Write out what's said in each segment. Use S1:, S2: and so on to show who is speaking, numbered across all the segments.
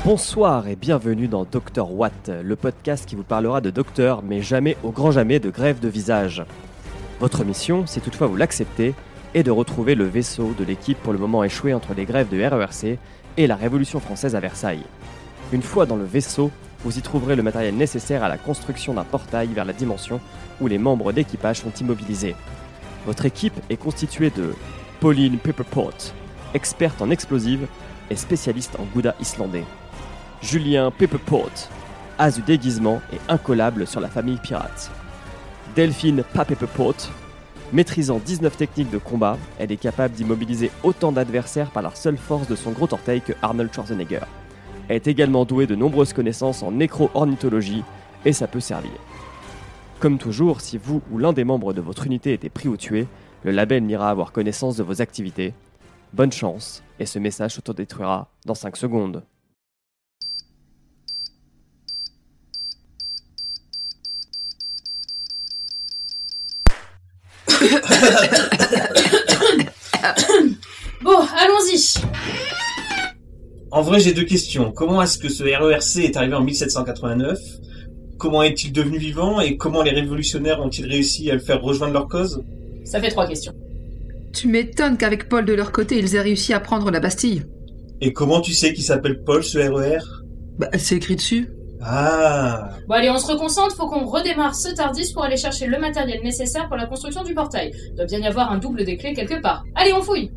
S1: Bonsoir et bienvenue dans Dr Watt, le podcast qui vous parlera de docteurs, mais jamais, au grand jamais, de grève de visage. Votre mission, si toutefois vous l'acceptez, est de retrouver le vaisseau de l'équipe pour le moment échoué entre les grèves de RERC et la Révolution française à Versailles. Une fois dans le vaisseau, vous y trouverez le matériel nécessaire à la construction d'un portail vers la dimension où les membres d'équipage sont immobilisés. Votre équipe est constituée de Pauline Pepperpot, experte en explosives et spécialiste en gouda islandais. Julien Pepperpot, as du déguisement et incollable sur la famille pirate. Delphine Pepperpot, maîtrisant 19 techniques de combat, elle est capable d'immobiliser autant d'adversaires par la seule force de son gros orteil que Arnold Schwarzenegger. Elle est également douée de nombreuses connaissances en nécro-ornithologie et ça peut servir. Comme toujours, si vous ou l'un des membres de votre unité était pris ou tué, le label n'ira avoir connaissance de vos activités. Bonne chance, et ce message s'autodétruira dans 5 secondes.
S2: Bon, allons-y.
S3: En vrai, j'ai deux questions. Comment est-ce que ce RERC est arrivé en 1789 ? Comment est-il devenu vivant ? Et comment les révolutionnaires ont-ils réussi à le faire rejoindre leur cause ?
S2: Ça fait 3 questions.
S4: Tu m'étonnes qu'avec Paul de leur côté, ils aient réussi à prendre la Bastille.
S3: Et comment tu sais qu'il s'appelle Paul, ce RER ?
S4: Bah, c'est écrit dessus.
S3: Ah.
S2: Bon allez, on se reconcentre, faut qu'on redémarre ce TARDIS pour aller chercher le matériel nécessaire pour la construction du portail. Il doit bien y avoir un double des clés quelque part. Allez, on fouille.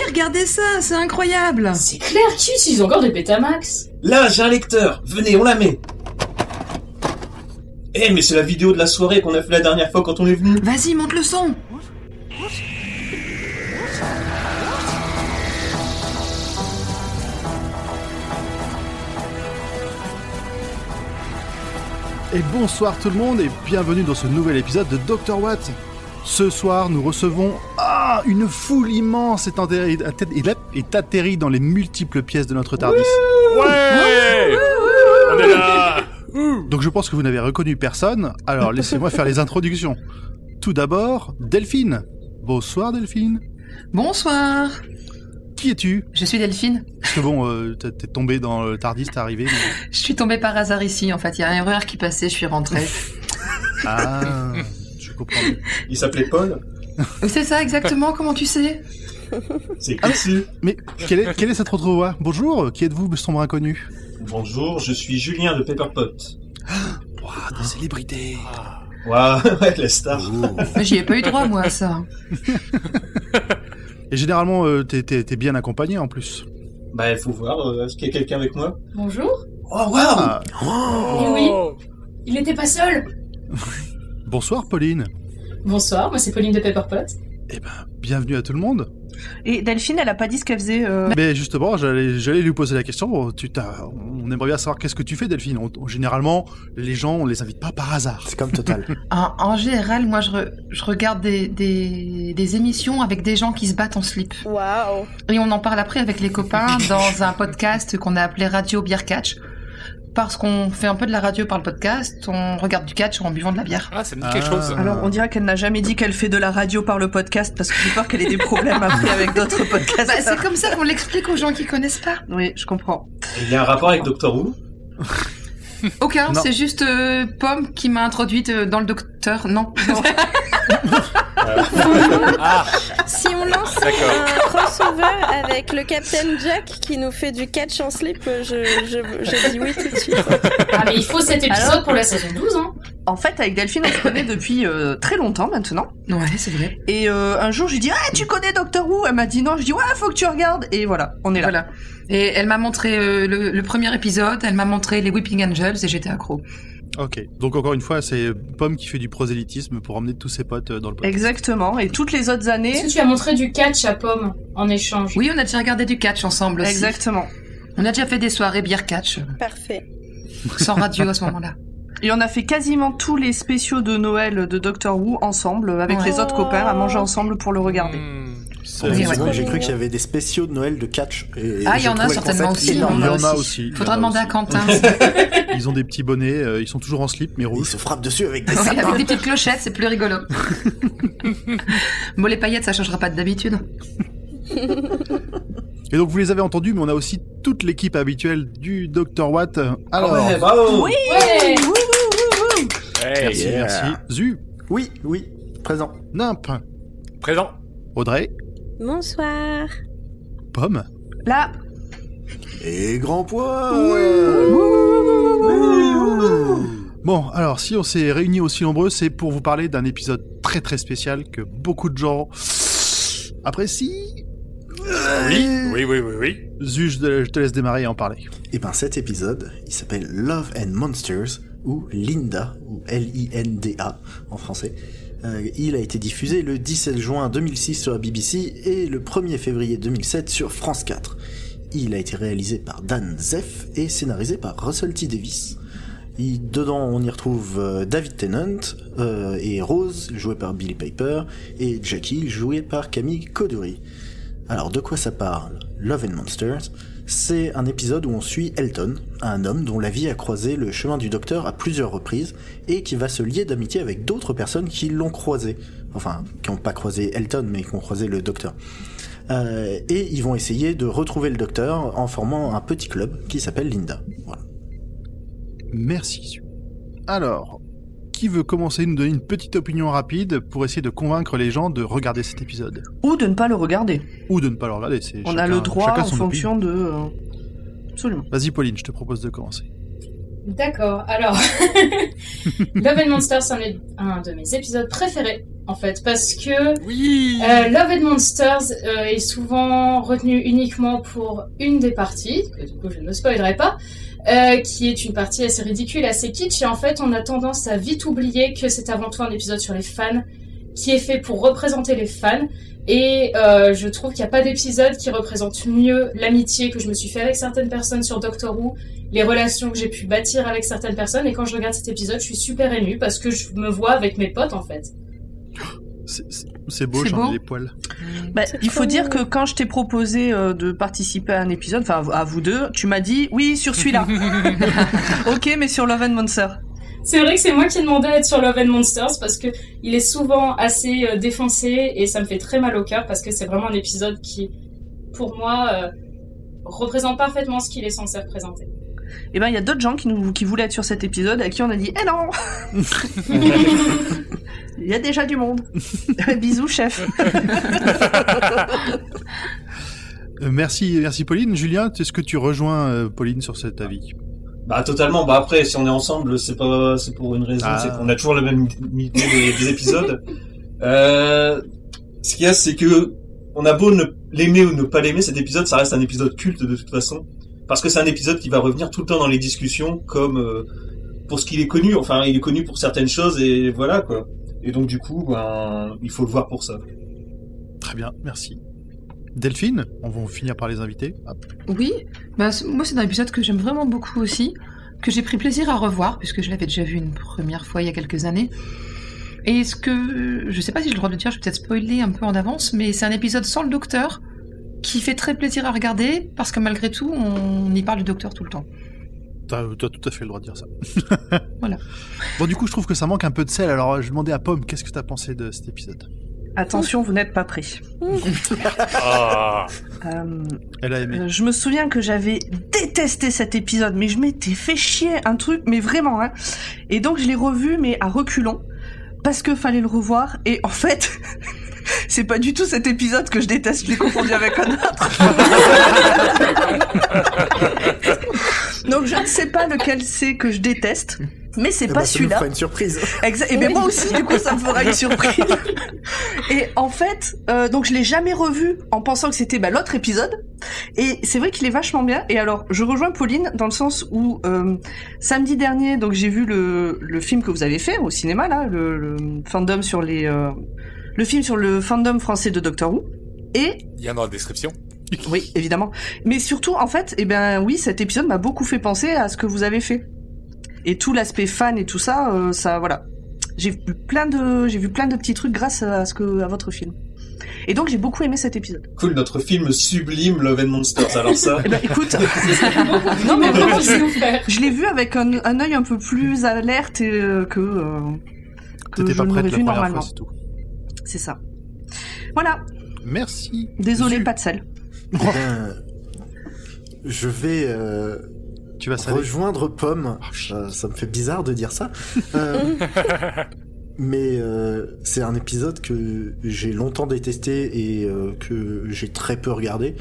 S4: Regardez ça, c'est incroyable.
S2: C'est clair, qui utilise encore des Betamax ?
S3: Là, j'ai un lecteur. Venez, on la met. Mais c'est la vidéo de la soirée qu'on a fait la dernière fois quand on est venu.
S4: Vas-y, monte le son.
S5: Et bonsoir tout le monde et bienvenue dans ce nouvel épisode de Dr Watt. Ce soir, nous recevons une foule immense est atterrie dans les multiples pièces de notre TARDIS.
S6: Ouais, on est là.
S5: Donc je pense que vous n'avez reconnu personne, alors laissez-moi faire les introductions. Tout d'abord, Delphine. Bonsoir Delphine.
S4: Bonsoir.
S5: Qui es-tu ?
S4: Je suis Delphine.
S5: Parce que bon, t'es tombée dans le TARDIS, t'es arrivée. Mais...
S4: Je suis tombée par hasard ici, en fait. Il y a un RER qui passait, je suis rentrée.
S5: Ah, je comprends.
S3: Il s'appelait Paul ?
S4: C'est ça, exactement. Comment tu sais ?
S3: C'est écrit dessus.
S5: Mais quelle est cette autre voix ? Bonjour, qui êtes-vous, sombre inconnu ?
S3: Bonjour, je suis Julien de Pepperpot.
S5: Wow, des célébrités.
S3: Waouh, ouais, la star.
S4: J'y ai pas eu droit, moi, à ça.
S5: Et généralement, t'es bien accompagné en plus.
S3: Bah, il faut voir, est-ce qu'il y a quelqu'un avec moi ?
S2: Bonjour.
S3: Oh, waouh.
S2: Eh oui, il était pas seul.
S5: Bonsoir Pauline.
S2: Bonsoir, moi c'est Pauline de Pepperpot.
S5: Eh ben, bienvenue à tout le monde.
S7: Et Delphine, elle a pas dit ce qu'elle faisait.
S5: Mais justement, j'allais lui poser la question. On aimerait bien savoir qu'est-ce que tu fais, Delphine. Généralement, les gens, on les invite pas par hasard.
S8: C'est comme Total.
S4: En général, moi, je regarde des émissions avec des gens qui se battent en slip.
S7: Waouh.
S4: Et on en parle après avec les copains dans un podcast qu'on a appelé Radio Beer Catch. Parce qu'on fait un peu de la radio par le podcast, on regarde du catch en buvant de la bière.
S6: Ah, ça me dit quelque chose.
S7: Alors, on dirait qu'elle n'a jamais dit qu'elle fait de la radio par le podcast parce que j'ai peur qu'elle ait des problèmes après avec d'autres podcasts.
S4: Bah, c'est comme ça qu'on l'explique aux gens qui connaissent pas.
S7: Oui, je comprends.
S3: Il y a un rapport avec Doctor Who ?
S4: Aucun,
S5: Non.
S4: c'est juste Pomme qui m'a introduite dans le docteur. Non.
S6: Ah,
S9: Si on lance
S6: D'accord.
S9: un crossover avec le Captain Jack qui nous fait du catch en slip, je dis oui tout de suite.
S2: Ah mais il faut cet épisode
S7: Alors
S2: pour la saison 12, hein.
S7: En fait, avec Delphine, on se connaît depuis très longtemps maintenant.
S4: Ouais, c'est vrai.
S7: Et un jour, je lui dis « Ah, tu connais Doctor Who ?» Elle m'a dit « Non », je dis « Ouais, faut que tu regardes !» Et voilà, on est là.
S4: Voilà. Et elle m'a montré le premier épisode, elle m'a montré les Weeping Angels et j'étais accro.
S5: Ok. Donc encore une fois, c'est Pomme qui fait du prosélytisme pour emmener tous ses potes dans le podcast.
S7: Exactement. Et toutes les autres
S2: Est-ce
S7: années...
S2: que tu as montré du catch à Pomme en échange ?
S4: Oui, on a déjà regardé du catch ensemble aussi.
S7: Exactement.
S4: On a déjà fait des soirées bière catch,
S9: Parfait.
S4: sans radio à ce moment-là.
S7: Et on a fait quasiment tous les spéciaux de Noël de Doctor Who ensemble, avec
S4: Ouais.
S7: les autres copains, à manger ensemble pour le regarder.
S5: Ouais.
S8: J'ai cru qu'il y avait des spéciaux de Noël de catch. Et
S4: il y en a certainement aussi.
S5: Il y en a aussi.
S4: Faudra demander à Quentin.
S5: Ils ont des petits bonnets, ils sont toujours en slip, mais
S8: Ils
S5: rouges.
S8: se frappent dessus avec des
S4: Avec
S8: sapins.
S4: des petites clochettes, c'est plus rigolo. Bon, les paillettes, ça changera pas d'habitude.
S5: Et donc vous les avez entendus, mais on a aussi toute l'équipe habituelle du Dr Watt. Alors,
S3: Ouais, bravo.
S7: Oui.
S2: Ouais.
S6: Hey,
S5: merci,
S8: Yeah.
S5: merci. Zu,
S8: Oui, présent.
S5: Nimp,
S6: présent.
S5: Audrey,
S9: Bonsoir.
S5: Pomme.
S4: Là,
S8: Et grand poids.
S5: Bon, alors si on s'est réunis aussi nombreux, c'est pour vous parler d'un épisode très très spécial que beaucoup de gens apprécient.
S6: Oui.
S5: Zu, je te laisse démarrer et en parler.
S8: Et ben cet épisode, il s'appelle Love and Monsters, ou Linda, ou L-I-N-D-A en français. Il a été diffusé le 17 juin 2006 sur la BBC et le 1er février 2007 sur France 4. Il a été réalisé par Dan Zeff et scénarisé par Russell T. Davies. Dedans, on y retrouve David Tennant et Rose, jouée par Billie Piper, et Jackie, jouée par Camille Coduri. Alors, de quoi ça parle ? Love and Monsters, c'est un épisode où on suit Elton, un homme dont la vie a croisé le chemin du docteur à plusieurs reprises, et qui va se lier d'amitié avec d'autres personnes qui l'ont croisé. Enfin, qui n'ont pas croisé Elton, mais qui ont croisé le docteur. Et ils vont essayer de retrouver le docteur en formant un petit club qui s'appelle Linda. Voilà.
S5: Merci Zu. Alors, qui veut commencer à nous donner une petite opinion rapide pour essayer de convaincre les gens de regarder cet épisode ?
S7: Ou de ne pas le regarder.
S5: Ou de ne pas le regarder,
S7: On a le droit
S5: chacun
S7: en
S5: son
S7: fonction de... Absolument.
S5: Vas-y Pauline, je te propose de commencer.
S2: D'accord, alors, Love and Monsters, c'est un de mes épisodes préférés, en fait, parce que Love and Monsters est souvent retenu uniquement pour une des parties, que du coup je ne spoilerai pas, qui est une partie assez ridicule, assez kitsch, et en fait on a tendance à vite oublier que c'est avant tout un épisode sur les fans, qui est fait pour représenter les fans, et je trouve qu'il n'y a pas d'épisode qui représente mieux l'amitié que je me suis fait avec certaines personnes sur Doctor Who, les relations que j'ai pu bâtir avec certaines personnes, et quand je regarde cet épisode, je suis super émue, parce que je me vois avec mes potes, en fait.
S5: C'est beau,
S4: C'est
S5: j'en ai
S4: beau.
S5: les poils.
S7: Bah,
S9: C'est
S7: il faut
S9: trop
S7: dire
S9: mignon.
S7: que quand je t'ai proposé de participer à un épisode, enfin à vous deux, tu m'as dit oui sur celui-là. Ok, mais sur Love and Monster.
S2: C'est vrai que c'est moi qui ai demandé à être sur Love and Monsters, parce que il est souvent assez défoncé, et ça me fait très mal au cœur, parce que c'est vraiment un épisode qui, pour moi, représente parfaitement ce qu'il est censé représenter.
S7: Et ben il y a d'autres gens qui voulaient être sur cet épisode, à qui on a dit non. Il y a déjà du monde. Bisous chef.
S5: Merci Pauline. Julien, est-ce que tu rejoins Pauline sur cet avis ?
S3: Bah totalement. Bah après, si on est ensemble, c'est pour une raison, c'est qu'on a toujours la même idée des épisodes. Ce qu'il y a, c'est que on a beau l'aimer ou ne pas l'aimer, cet épisode, ça reste un épisode culte de toute façon, parce que c'est un épisode qui va revenir tout le temps dans les discussions, comme pour ce qu'il est connu. Enfin, il est connu pour certaines choses, et voilà quoi. Et donc du coup, ben, il faut le voir pour ça.
S5: Très bien, merci. Delphine, on va finir par les invités. Hop.
S4: oui, moi c'est un épisode que j'aime vraiment beaucoup aussi, que j'ai pris plaisir à revoir, puisque je l'avais déjà vu une première fois il y a quelques années. Et je sais pas si j'ai le droit de le dire, je vais peut-être spoiler un peu en avance, mais c'est un épisode sans le docteur, qui fait très plaisir à regarder, parce que malgré tout, on y parle du docteur tout le temps.
S5: T'as tout à fait le droit de dire ça.
S4: Voilà.
S5: Bon, du coup, je trouve que ça manque un peu de sel, alors je demandais à Pomme, qu'est-ce que t'as pensé de cet épisode ?
S7: Attention, vous n'êtes pas pris.
S6: Ah.
S5: Elle a aimé.
S7: Je me souviens que j'avais détesté cet épisode, mais je m'étais fait chier un truc, mais vraiment, hein. Et donc je l'ai revu, mais à reculons, parce que fallait le revoir, et en fait, c'est pas du tout cet épisode que je déteste, je l'ai confondu avec un autre. Donc je ne sais pas lequel c'est que je déteste, mais c'est pas
S8: Ça nous
S7: celui-là.
S8: fera une surprise.
S7: Et bien moi aussi, du coup, ça me fera une surprise. Et en fait, donc je l'ai jamais revu en pensant que c'était l'autre épisode. Et c'est vrai qu'il est vachement bien. Et alors, je rejoins Pauline dans le sens où samedi dernier, donc j'ai vu le film que vous avez fait au cinéma là, le fandom sur le film sur le fandom français de Doctor Who. Et
S6: Il y en a dans la description.
S7: oui, évidemment. Mais surtout, en fait, oui, cet épisode m'a beaucoup fait penser à ce que vous avez fait. Et tout l'aspect fan et tout ça, ça, voilà. J'ai vu plein de petits trucs grâce à votre film. Et donc j'ai beaucoup aimé cet épisode.
S3: Cool, notre film sublime Love and Monsters. Alors ça.
S7: Eh ben écoute, non mais vraiment je l'ai vu avec un œil un peu plus alerte que
S5: T'étais
S7: je
S5: pas
S7: ne
S5: prête
S7: l'aurais
S5: la
S7: vu
S5: première
S7: normalement.
S5: fois, c'est tout.
S7: C'est ça. Voilà.
S5: Merci.
S7: Désolé, pas de sel.
S8: Eh bien, je vais
S5: Tu vas saler.
S8: rejoindre Pomme. Ça me fait bizarre de dire ça. Mais c'est un épisode que j'ai longtemps détesté et que j'ai très peu regardé.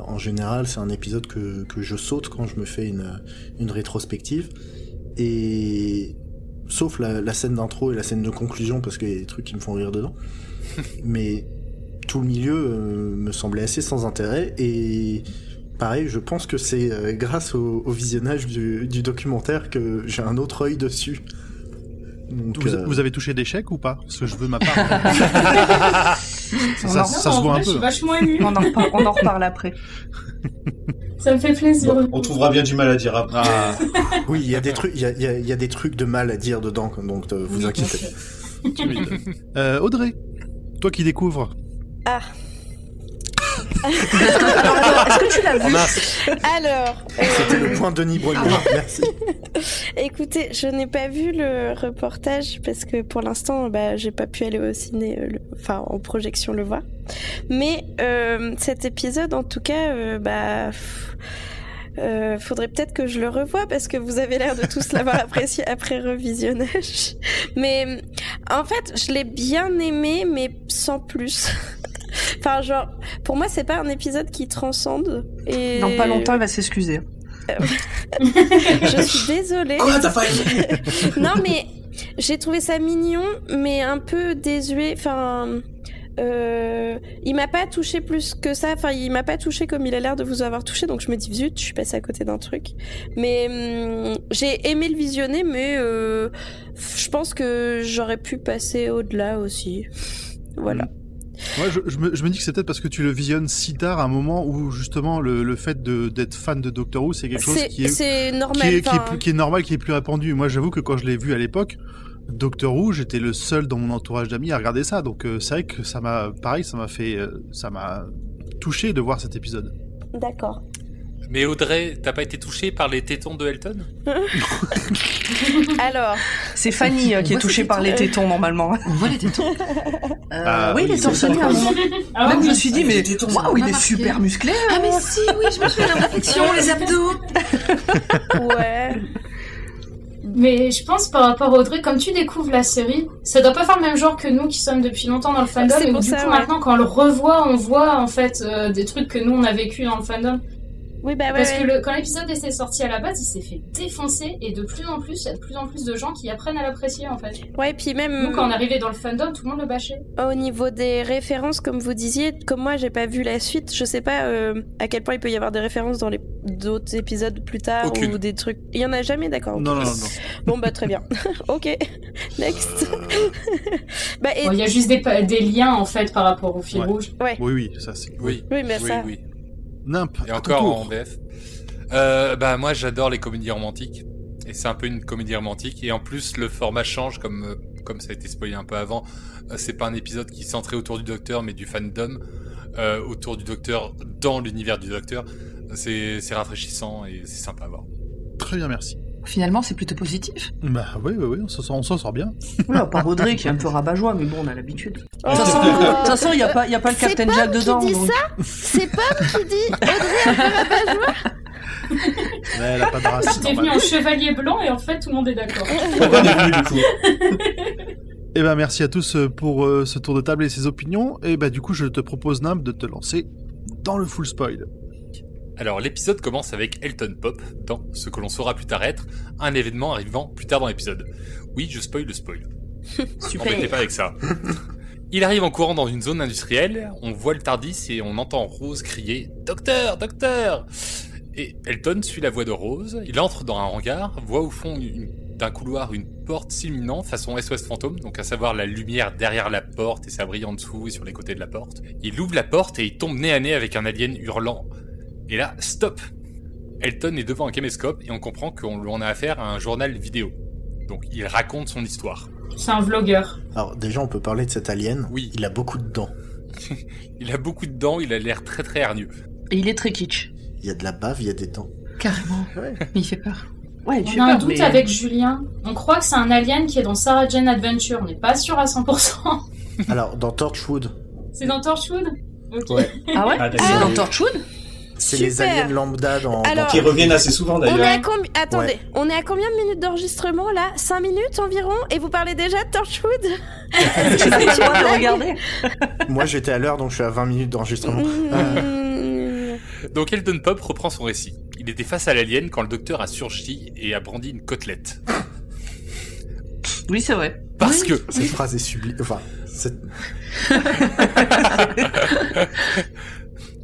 S8: En général, c'est un épisode que je saute quand je me fais une rétrospective. Et sauf la scène d'intro et la scène de conclusion, parce qu'il y a des trucs qui me font rire dedans. Mais tout le milieu me semblait assez sans intérêt. Et pareil, je pense que c'est grâce au visionnage du documentaire que j'ai un autre œil dessus. Donc,
S5: Vous avez touché d'échecs ou pas? Parce que je veux ma part. ça se voit un
S2: Je suis
S5: peu.
S2: vachement émue.
S7: On en reparle après.
S2: Ça me fait plaisir.
S3: Bon, on trouvera bien du mal à dire après.
S5: Ah,
S8: oui, il y a des trucs, il y a des trucs de mal à dire dedans, donc vous inquiétez pas.
S5: Audrey, toi qui découvres.
S9: Ah.
S7: Alors, est-ce que tu l'as vu?
S9: Alors,
S8: C'était le point Denis Brogniart, merci.
S9: écoutez, je n'ai pas vu le reportage parce que pour l'instant, j'ai pas pu aller au ciné, en projection le voir. Mais cet épisode, en tout cas, faudrait peut-être que je le revoie parce que vous avez l'air de tous l'avoir apprécié après revisionnage. Mais en fait, je l'ai bien aimé, mais sans plus. Enfin, genre, pour moi, c'est pas un épisode qui transcende. Et...
S7: Dans pas longtemps, il va s'excuser.
S9: Je suis désolée.
S3: Quoi, t'as failli?
S9: Non, mais j'ai trouvé ça mignon, mais un peu désuet. Enfin, il m'a pas touché plus que ça. Enfin, il m'a pas touché comme il a l'air de vous avoir touché. Donc je me dis, zut, je suis passée à côté d'un truc. Mais j'ai aimé le visionner, mais je pense que j'aurais pu passer au-delà aussi. Voilà.
S5: Ouais, je me dis que c'est peut-être parce que tu le visionnes si tard, à un moment où justement le fait d'être fan de Doctor Who, c'est quelque chose
S9: c'est normal,
S5: qui est normal, qui est plus répandu. Moi, j'avoue que quand je l'ai vu à l'époque, Doctor Who, j'étais le seul dans mon entourage d'amis à regarder ça. Donc c'est vrai que ça m'a touché de voir cet épisode.
S9: D'accord.
S6: Mais Audrey, t'as pas été touchée par les tétons de Elton?
S9: Alors,
S7: c'est Fanny qui est touchée par les tétons normalement.
S4: On voit les tétons.
S7: Oui, les torse nus à un moment.
S2: Ah
S7: Même
S2: oui,
S7: je me suis dit, mais waouh, il est
S4: remarqué.
S7: super musclé.
S4: Ah mais si, oui, je me souviens de la réflexion, les abdos.
S9: ouais.
S2: Mais je pense par rapport à Audrey, comme tu découvres la série, ça doit pas faire le même genre que nous qui sommes depuis longtemps dans le fandom.
S9: C'est
S2: Et
S9: pour
S2: du
S9: ça,
S2: coup,
S9: ouais.
S2: maintenant, quand on le revoit, on voit en fait des trucs que nous on a vécu dans le fandom.
S9: Oui, bah ouais.
S2: Parce que quand l'épisode s'est sorti à la base, il s'est fait défoncer et de plus en plus, il y a de plus en plus de gens qui apprennent à l'apprécier en fait.
S9: Ouais, puis même
S2: Nous, quand on arrivait dans le fandom, tout le monde le bâchait.
S9: au niveau des références, comme vous disiez, comme moi j'ai pas vu la suite, je sais pas à quel point il peut y avoir des références dans les d'autres épisodes plus tard.
S6: Aucune.
S9: Ou des trucs. Il y en a jamais, d'accord.
S5: Non.
S9: Bon bah très bien. Ok. Next. Bah et
S2: Bon, il y a juste des liens en fait par rapport au fil
S5: Ouais.
S2: rouge.
S5: Oui, ça c'est.
S6: Oui.
S9: oui, mais ça.
S6: Oui.
S5: Nimp.
S6: Et
S5: à ton
S6: encore
S5: tour.
S6: en VF. Moi j'adore les comédies romantiques. Et c'est un peu une comédie romantique. Et en plus, le format change, comme ça a été spoilé un peu avant. C'est pas un épisode qui est centré autour du Docteur, mais du fandom. Autour du Docteur, dans l'univers du Docteur. C'est rafraîchissant et c'est sympa à voir.
S5: Très bien, merci.
S4: Finalement, c'est plutôt positif.
S5: Bah oui, on s'en sort bien.
S7: Oui, à part Audrey qui est un peu rabat-joie, mais bon, on a l'habitude. De
S9: Oh.
S7: toute façon, il y a pas le
S9: C'est
S7: Captain
S9: Pomme
S7: Jack
S9: qui
S7: dedans.
S9: dit
S7: donc.
S9: ça C'est Pomme qui dit Audrey.
S5: Mais elle a pas de race.
S2: T'es venu en chevalier blanc et en fait tout le monde est d'accord.
S3: Pourquoi on est venu, du coup?
S5: Eh ben merci à tous pour ce tour de table et ces opinions. Et bah du coup, je te propose Nimp de te lancer dans le full spoil.
S6: Alors, l'épisode commence avec Elton Pop dans ce que l'on saura plus tard être un événement arrivant plus tard dans l'épisode. Oui, je spoil le spoil. N'embêtez pas avec ça. Il arrive en courant dans une zone industrielle, on voit le Tardis et on entend Rose crier « Docteur, docteur !» Et Elton suit la voix de Rose, il entre dans un hangar, voit au fond d'un couloir une porte s'illuminant façon SOS fantôme, donc à savoir la lumière derrière la porte et ça brille en dessous et sur les côtés de la porte. Il ouvre la porte et il tombe nez à nez avec un alien hurlant. Et là, stop! Elton est devant un caméscope et on comprend qu'on lui en a affaire à un journal vidéo. Donc il raconte son histoire.
S2: C'est un vlogueur.
S8: Alors déjà, on peut parler de cet alien.
S6: Oui.
S8: Il a beaucoup de dents.
S6: Il a beaucoup de dents, il a l'air très très hargneux.
S7: Et il est très kitsch.
S8: Il y a de la bave, il y a des dents.
S4: Carrément.
S8: Ouais.
S4: Mais il fait peur.
S7: Ouais,
S2: On a un doute avec Julien. On croit que c'est un alien qui est dans Sarah Jane Adventure. On n'est pas sûr à 100%.
S8: Alors, dans Torchwood.
S2: C'est dans Torchwood ? Ok.
S8: Ouais.
S7: Ah ouais, c'est dans Torchwood.
S8: C'est
S9: Super.
S8: les aliens lambda
S9: Alors,
S3: Qui reviennent assez souvent
S9: On est
S3: d'ailleurs.
S9: à Attendez,
S8: Ouais.
S9: on est à combien de minutes d'enregistrement là 5 minutes environ et vous parlez déjà de Torchwood
S7: Tu n'as pas le droit de regarder.
S8: Moi, j'étais à l'heure, donc je suis à 20 minutes d'enregistrement.
S6: Donc Elton Pop reprend son récit. Il était face à l'alien quand le docteur a surgi et a brandi une côtelette.
S7: Oui, c'est vrai.
S6: Parce que...
S8: Cette phrase est sublime. Enfin, cette...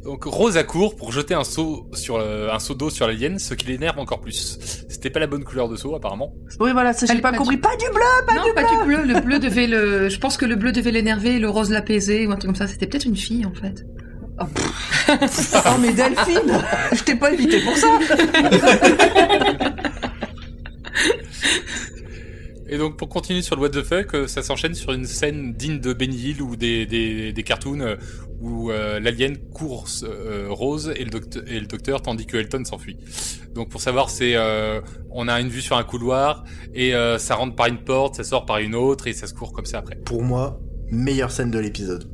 S6: Donc Rose accourt pour jeter un seau d'eau sur l'alien, ce qui l'énerve encore plus. C'était pas la bonne couleur de seau apparemment.
S7: Oui, voilà, ça j'ai
S4: Allez,
S7: pas
S4: pas
S7: compris.
S4: du-
S7: Pas du bleu, pas
S4: Non,
S7: du
S4: pas
S7: bleu.
S4: du bleu. Le bleu devait je pense que le bleu devait l'énerver, le rose l'apaiser ou un truc comme ça. C'était peut-être une fille en fait.
S7: Oh, mais Delphine, je t'ai pas invité pour ça.
S6: Et donc pour continuer sur le what the fuck, ça s'enchaîne sur une scène digne de Benny Hill ou des cartoons où l'alien court Rose et le docteur tandis que Elton s'enfuit. Donc pour savoir, on a une vue sur un couloir et ça rentre par une porte, ça sort par une autre et ça se court comme ça après.
S8: Pour moi, meilleure scène de l'épisode.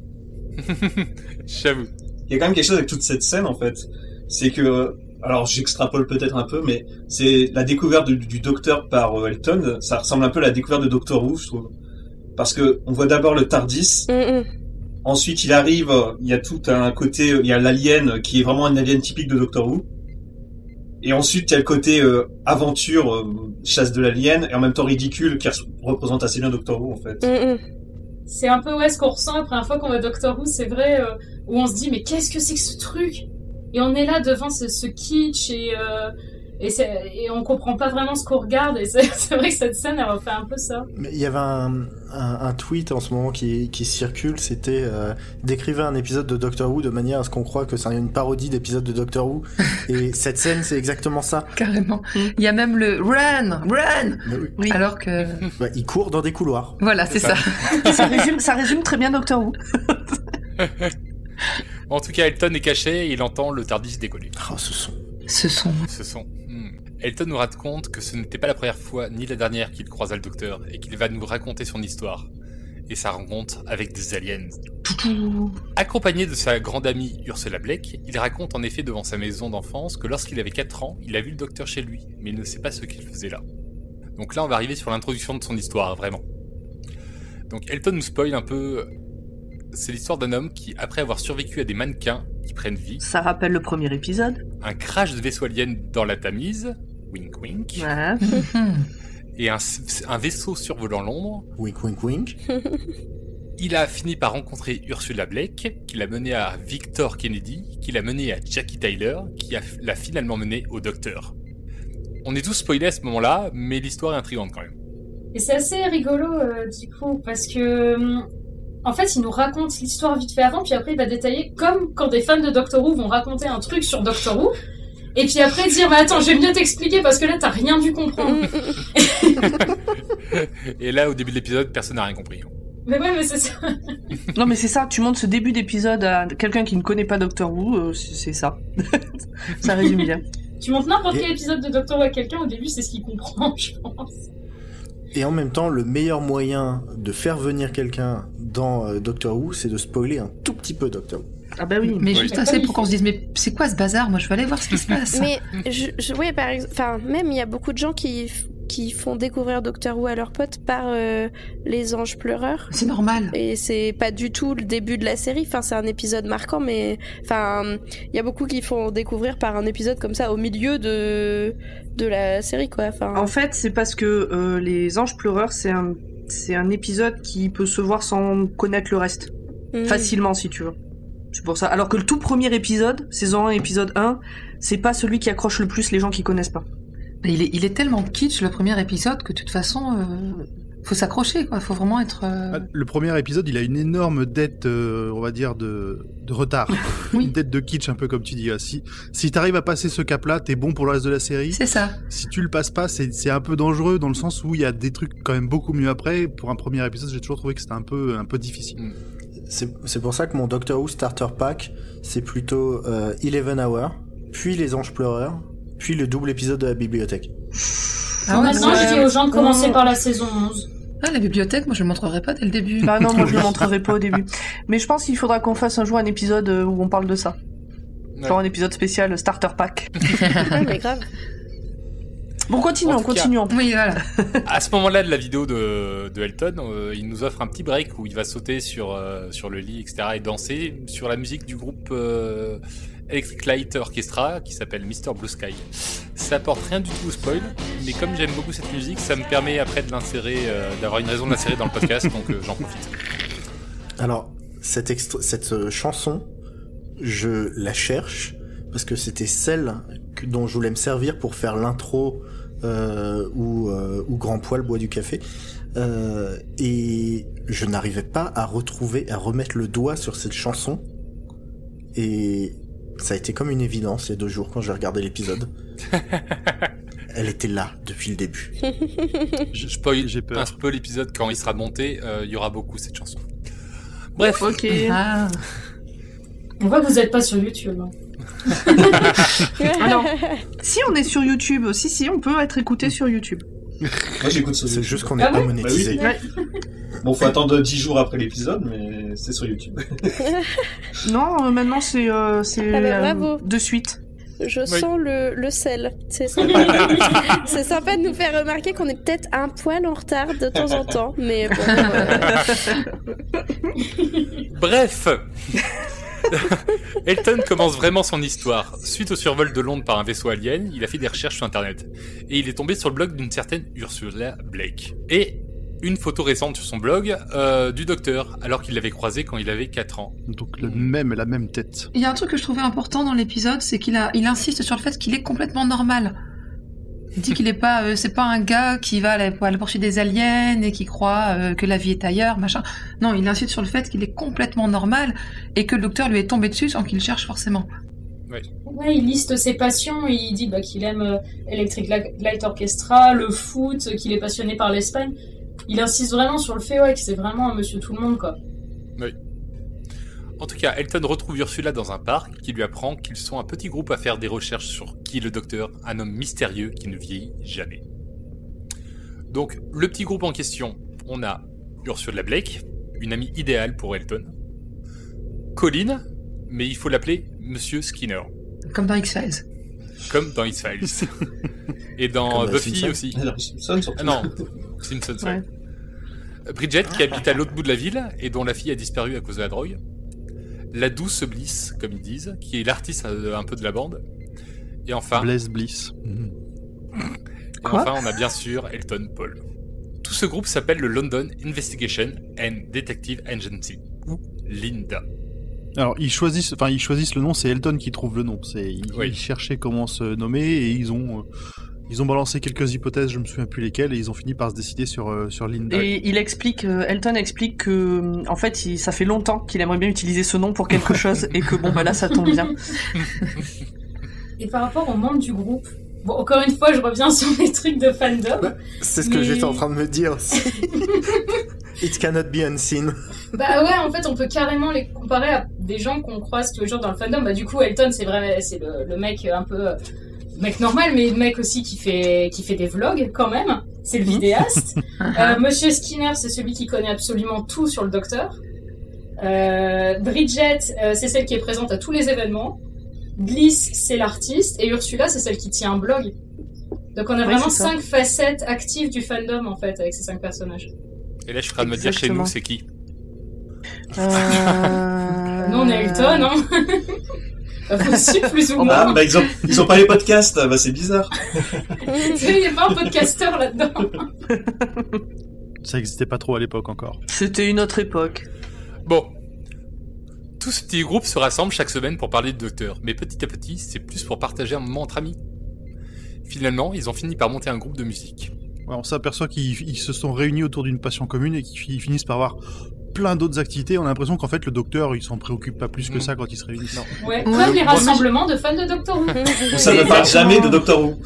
S6: J'avoue.
S3: Il y a quand même quelque chose avec toute cette scène en fait. C'est que, alors j'extrapole peut-être un peu, mais c'est la découverte du docteur par Elton. Ça ressemble un peu à la découverte de Doctor Who, je trouve. Parce que on voit d'abord le TARDIS. Ensuite, il arrive, il y a tout un côté, il y a l'alien qui est vraiment un alien typique de Doctor Who. Et ensuite, il y a le côté aventure, chasse de l'alien, et en même temps ridicule, qui représente assez bien Doctor Who, en fait.
S2: C'est un peu ce qu'on ressent la première fois qu'on voit Doctor Who, c'est vrai, où on se dit mais qu'est-ce que c'est que ce truc ? Et on est là devant ce kitsch et on comprend pas vraiment ce qu'on regarde, et c'est vrai que cette scène elle refait un peu ça.
S8: Mais il y avait un tweet en ce moment qui circule, c'était décrivez un épisode de Doctor Who de manière à ce qu'on croit que c'est une parodie d'épisode de Doctor Who, et cette scène c'est exactement ça.
S4: Carrément. Il y a même le run.
S8: Mais oui.
S4: Alors que
S8: Bah, il court dans des couloirs.
S4: voilà, c'est ça.
S7: Ça résume très bien Doctor Who.
S6: En tout cas, Elton est caché et il entend le TARDIS décoller.
S8: Oh, ce son.
S6: Ce son. Elton nous raconte que ce n'était pas la première fois ni la dernière qu'il croisa le docteur et qu'il va nous raconter son histoire et sa rencontre avec des aliens. Accompagné de sa grande amie Ursula Blake, il raconte en effet devant sa maison d'enfance que lorsqu'il avait 4 ans, il a vu le docteur chez lui, mais il ne sait pas ce qu'il faisait là. Donc là, on va arriver sur l'introduction de son histoire, vraiment. Donc Elton nous spoil un peu. C'est l'histoire d'un homme qui, après avoir survécu à des mannequins qui prennent vie,
S7: Ça rappelle le premier épisode.
S6: un crash de vaisseau alien dans la Tamise, wink wink,
S7: Ouais.
S6: et un vaisseau survolant Londres,
S8: Wink, wink, wink.
S6: il a fini par rencontrer Ursula Blake, qui l'a mené à Victor Kennedy, qui l'a mené à Jackie Tyler, qui l'a finalement mené au docteur. On est tous spoilés à ce moment-là, mais l'histoire est intrigante quand même.
S2: Et c'est assez rigolo du coup, parce que en fait il nous raconte l'histoire vite fait avant, puis après il va détailler, comme quand des fans de Doctor Who vont raconter un truc sur Doctor Who, et puis après dire mais attends, je vais mieux t'expliquer parce que là t'as rien dû comprendre.
S6: Et là, au début de l'épisode, personne n'a rien compris.
S2: Mais ouais, mais c'est ça.
S7: Non, mais c'est ça, tu montres ce début d'épisode à quelqu'un qui ne connaît pas Doctor Who, c'est ça. Ça résume bien.
S2: Tu montres n'importe quel épisode de Doctor Who à quelqu'un, au début c'est ce qu'il comprend, je pense.
S8: Et en même temps, le meilleur moyen de faire venir quelqu'un dans Doctor Who, c'est de spoiler un tout petit peu Doctor Who.
S7: Ah bah oui.
S4: Mais
S6: Oui.
S4: juste assez pour qu'on se dise mais c'est quoi ce bazar ? Moi je veux aller voir ce qui se passe.
S9: Mais ouais, par exemple, enfin, même il y a beaucoup de gens qui font découvrir Doctor Who à leurs potes par les anges pleureurs.
S4: C'est normal.
S9: Et c'est pas du tout le début de la série. Enfin, c'est un épisode marquant, mais enfin, il y a beaucoup qui font découvrir par un épisode comme ça au milieu de la série, quoi. Enfin,
S7: En fait, c'est parce que les anges pleureurs, c'est un épisode qui peut se voir sans connaître le reste. Facilement, si tu veux. C'est pour ça. Alors que le tout premier épisode, saison 1, épisode 1, c'est pas celui qui accroche le plus les gens qui connaissent pas.
S4: Mais il est tellement kitsch le premier épisode que de toute façon faut s'accrocher quoi. Faut vraiment être.
S5: Le premier épisode, il a une énorme dette, on va dire, de retard.
S4: Oui.
S5: Une dette de kitsch, un peu comme tu dis. Si t'arrives à passer ce cap-là, t'es bon pour le reste de la série.
S4: C'est ça.
S5: Si tu le passes pas, c'est un peu dangereux dans le sens où il y a des trucs quand même beaucoup mieux après. Pour un premier épisode, j'ai toujours trouvé que c'était un peu difficile.
S8: C'est pour ça que mon Doctor Who Starter Pack, c'est plutôt 11 Hours, puis Les Anges Pleureurs, puis le double épisode de la bibliothèque.
S2: Maintenant, je dis aux gens de commencer par la saison 11.
S4: Ah, la bibliothèque, moi je le montrerai pas dès le début.
S7: Bah non, moi je le montrerai pas au début. Mais je pense qu'il faudra qu'on fasse un jour un épisode où on parle de ça. Genre un épisode spécial Starter Pack.
S9: Ouais, mais grave.
S7: Bon, continuons.
S4: Oui, voilà.
S6: À ce moment-là de la vidéo de Elton, il nous offre un petit break où il va sauter sur le lit, etc. et danser sur la musique du groupe Electric Light Orchestra qui s'appelle Mr. Blue Sky. Ça apporte rien du tout au spoil, mais comme j'aime beaucoup cette musique, ça me permet après de l'insérer, d'avoir une raison de l'insérer dans le podcast, donc j'en profite.
S8: Alors, cette chanson, je la cherche parce que c'était celle dont je voulais me servir pour faire l'intro où Grand Poil boit du café. Et je n'arrivais pas à remettre le doigt sur cette chanson. Et ça a été comme une évidence il y a 2 jours quand j'ai regardé l'épisode. Elle était là depuis le début.
S6: J'ai peur. Un spoil l'épisode quand il sera monté, il y aura beaucoup cette chanson. Bref.
S7: Ok.
S4: Ah.
S2: On voit que vous n'êtes pas sur YouTube. Hein.
S7: Alors, si on est sur YouTube, si, on peut être écouté sur YouTube.
S3: Moi j'écoute sur YouTube.
S8: C'est juste qu'on n'est pas monétisé.
S3: Bah oui. Bon, faut attendre 10 jours après l'épisode, mais c'est sur YouTube.
S7: Non, maintenant c'est
S9: bravo.
S7: De suite.
S9: Je sens le sel. C'est sympa. C'est sympa de nous faire remarquer qu'on est peut-être un poil en retard de temps en temps, mais bon.
S6: Bref. Elton commence vraiment son histoire. Suite au survol de Londres par un vaisseau alien, il a fait des recherches sur internet. Et il est tombé sur le blog d'une certaine Ursula Blake. Et une photo récente sur son blog du docteur, alors qu'il l'avait croisé quand il avait 4 ans.
S5: Donc la même tête.
S4: Il y a un truc que je trouvais important dans l'épisode, c'est qu'il insiste sur le fait qu'il est complètement normal. Il dit qu'il est pas, c'est pas un gars qui va à la poursuite des aliens et qui croit que la vie est ailleurs, machin. Non, il insiste sur le fait qu'il est complètement normal et que le docteur lui est tombé dessus sans qu'il cherche forcément.
S2: Ouais, il liste ses passions et il dit qu'il aime Electric Light Orchestra, le foot, qu'il est passionné par l'Espagne. Il insiste vraiment sur le fait que c'est vraiment un monsieur tout le monde, quoi.
S6: Oui. En tout cas, Elton retrouve Ursula dans un parc qui lui apprend qu'ils sont un petit groupe à faire des recherches sur qui est le docteur, un homme mystérieux qui ne vieillit jamais. Donc, le petit groupe en question, on a Ursula Blake, une amie idéale pour Elton, Colin, mais il faut l'appeler Monsieur Skinner.
S4: Comme dans X-Files.
S6: Comme dans X-Files. Et dans Buffy aussi. Non, Simpsons, ouais. Bridget, qui habite à l'autre bout de la ville et dont la fille a disparu à cause de la drogue. La douce Bliss, comme ils disent, qui est l'artiste un peu de la bande. Et enfin...
S5: Blaise Bliss.
S6: Et enfin, on a bien sûr Elton Paul. Tout ce groupe s'appelle le London Investigation and Detective Agency, ou LINDA.
S5: Alors, ils choisissent le nom, c'est Elton qui trouve le nom. Ils cherchaient comment se nommer et ils ont balancé quelques hypothèses, je me souviens plus lesquelles, et ils ont fini par se décider sur Linda.
S7: Et Elton explique que, en fait, ça fait longtemps qu'il aimerait bien utiliser ce nom pour quelque chose, et que là, ça tombe bien.
S2: Et par rapport aux membres du groupe, bon, encore une fois, je reviens sur mes trucs de fandom.
S8: C'est ce que j'étais en train de me dire aussi. It cannot be unseen.
S2: Bah ouais, en fait, on peut carrément les comparer à des gens qu'on croise tous les jours dans le fandom. Bah du coup, Elton, c'est le mec un peu... mec normal, mais le mec aussi qui fait des vlogs quand même. C'est le vidéaste. Monsieur Skinner, c'est celui qui connaît absolument tout sur le docteur. Bridget, c'est celle qui est présente à tous les événements. Bliss, c'est l'artiste. Et Ursula, c'est celle qui tient un blog. Donc on a vraiment 5 facettes actives du fandom, en fait, avec ces 5 personnages.
S6: Et là, je suis en train de me dire chez nous, c'est qui
S2: Nous, on est Elton, hein. Aussi, plus ou moins.
S3: Bah, ils ont pas les podcasts, bah, c'est bizarre.
S2: Il n'y a pas un podcasteur là-dedans.
S5: Ça existait pas trop à l'époque encore.
S7: C'était une autre époque.
S6: Bon. Tout ce petit groupe se rassemble chaque semaine pour parler de docteur, mais petit à petit, c'est plus pour partager un moment entre amis. Finalement, ils ont fini par monter un groupe de musique.
S5: Ouais, on s'aperçoit qu'ils se sont réunis autour d'une passion commune et qu'ils finissent par avoir plein d'autres activités. On a l'impression qu'en fait le docteur il s'en préoccupe pas plus que ça quand ils se réunissent.
S2: Ouais, comme les rassemblements de fans de Doctor Who.
S3: Ça ne parle jamais de Doctor Who.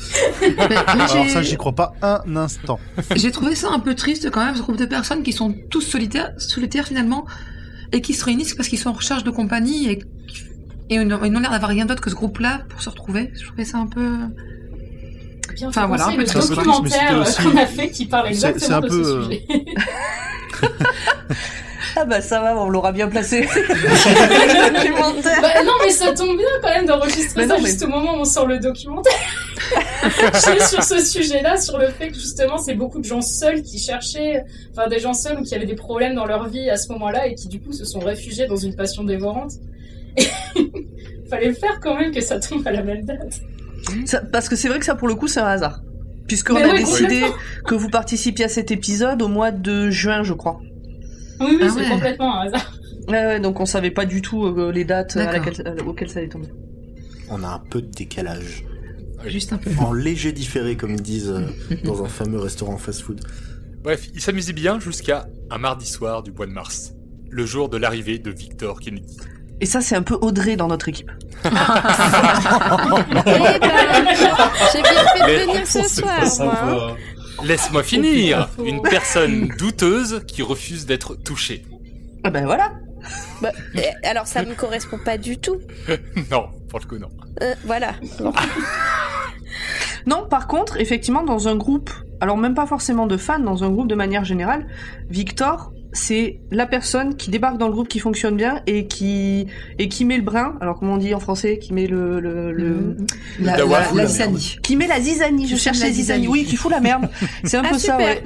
S5: Alors ça j'y crois pas un instant.
S4: J'ai trouvé ça un peu triste quand même, ce groupe de personnes qui sont tous solitaires finalement. et qui se réunissent parce qu'ils sont en recherche de compagnie et ils n'ont l'air d'avoir rien d'autre que ce groupe-là pour se retrouver. Je trouvais ça un peu...
S2: Bien,
S4: enfin voilà,
S2: le documentaire qu'on a fait qui parle exactement de ce sujet.
S7: Ah bah ça va, on l'aura bien placé. Documentaire.
S2: Bah, non mais ça tombe bien quand même d'enregistrer ça juste au moment où on sort le documentaire. Je suis sur ce sujet-là, sur le fait que justement c'est beaucoup de gens seuls qui cherchaient, enfin des gens seuls ou qui avaient des problèmes dans leur vie à ce moment-là et qui du coup se sont réfugiés dans une passion dévorante. Et fallait le faire quand même que ça tombe à la même date.
S7: Ça, parce que c'est vrai que ça pour le coup c'est un hasard. Puisqu'on a décidé que vous participiez à cet épisode au mois de juin je crois.
S2: Oui, c'est complètement un hasard.
S7: Donc on savait pas du tout les dates auxquelles ça allait tomber.
S8: On a un peu de décalage.
S4: Juste un peu.
S8: En léger différé, comme ils disent dans un fameux restaurant fast-food.
S6: Bref, il s'amusait bien jusqu'à un mardi soir du mois de mars, le jour de l'arrivée de Victor Kennedy.
S7: Et ça, c'est un peu Audrey dans notre équipe.
S9: Eh ben, j'ai bien fait de venir ce soir, moi.
S6: Laisse-moi finir. Une personne douteuse qui refuse d'être touchée.
S7: Ah ben voilà.
S9: Bah, alors ça me correspond pas du tout.
S6: Non, pour le coup non.
S9: Voilà.
S7: Non, par contre, effectivement, dans un groupe, alors même pas forcément de fans, dans un groupe de manière générale, Victor, c'est la personne qui débarque dans le groupe qui fonctionne bien et qui met le brin, alors comment on dit en français, qui met
S4: la zizanie.
S7: Qui met la zizanie, je cherche la zizanie, oui, qui fout la merde. C'est un peu ça, ouais.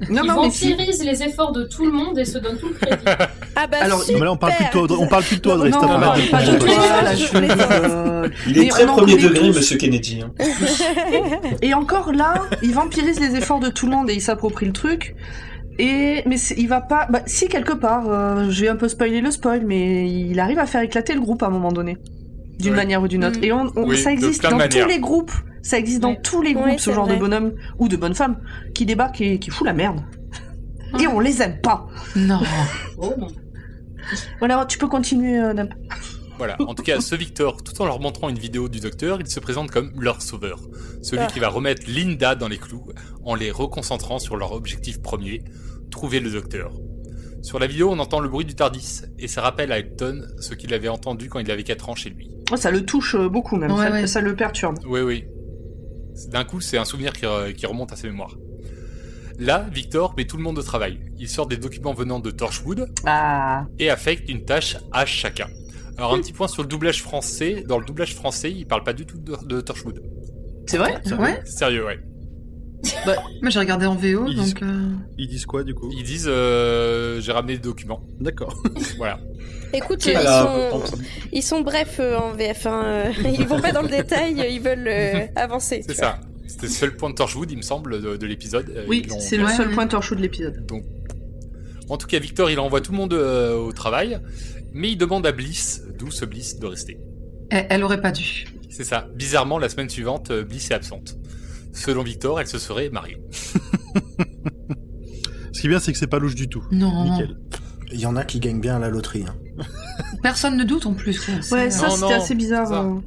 S2: Non, vampirise les efforts de tout le monde et se donne tout le crédit.
S9: Ah bah
S7: alors,
S9: super.
S5: Mais là, on parle plutôt Audrey,
S7: non, pas de toi,
S3: Il est très premier degré, monsieur Kennedy. Hein.
S7: Et encore là, il vampirise les efforts de tout le monde et il s'approprie le truc. Mais il va pas. Bah, si quelque part, je vais un peu spoiler le spoil, mais il arrive à faire éclater le groupe à un moment donné, d'une manière ou d'une autre. Et ça existe dans tous les groupes. Ça existe dans tous les groupes, ce genre de bonhomme ou de bonne femme qui débarque et qui fout la merde. Et on les aime pas.
S4: Non.
S7: Voilà, tu peux continuer, Nap.
S6: Voilà, en tout cas, ce Victor, tout en leur montrant une vidéo du docteur, il se présente comme leur sauveur. Celui qui va remettre Linda dans les clous en les reconcentrant sur leur objectif premier, trouver le docteur. Sur la vidéo, on entend le bruit du TARDIS, et ça rappelle à Elton ce qu'il avait entendu quand il avait 4 ans chez lui.
S7: Oh, ça le touche beaucoup même, ça le perturbe.
S6: Oui. D'un coup, c'est un souvenir qui remonte à ses mémoires. Là, Victor met tout le monde au travail. Il sort des documents venant de Torchwood et affecte une tâche à chacun. Alors un petit point sur le doublage français. Dans le doublage français, il parle pas du tout de Torchwood.
S7: C'est vrai ?
S4: Ouais.
S6: Sérieux, ouais.
S4: Bah, moi j'ai regardé en VO,
S5: Ils disent quoi du coup ?
S6: Ils disent j'ai ramené des documents.
S5: D'accord.
S6: Voilà.
S9: Écoute, ils sont brefs en VF. Ils vont pas dans le détail, ils veulent avancer.
S6: C'est ça. C'était le seul point de Torchwood, il me semble, de l'épisode.
S7: Oui, c'est le seul point de Torchwood de l'épisode.
S6: Donc, en tout cas, Victor, il envoie tout le monde au travail, mais il demande à Bliss, d'où ce Bliss, de rester.
S4: Elle aurait pas dû.
S6: C'est ça. Bizarrement, la semaine suivante, Bliss est absente. Selon Victor, elle se serait mariée.
S5: Ce qui est bien, c'est que c'est pas louche du tout.
S4: Non.
S5: Nickel.
S8: Il y en a qui gagnent bien à la loterie. Hein.
S4: Personne ne doute en plus. Quoi.
S7: Ouais, ça c'était assez bizarre.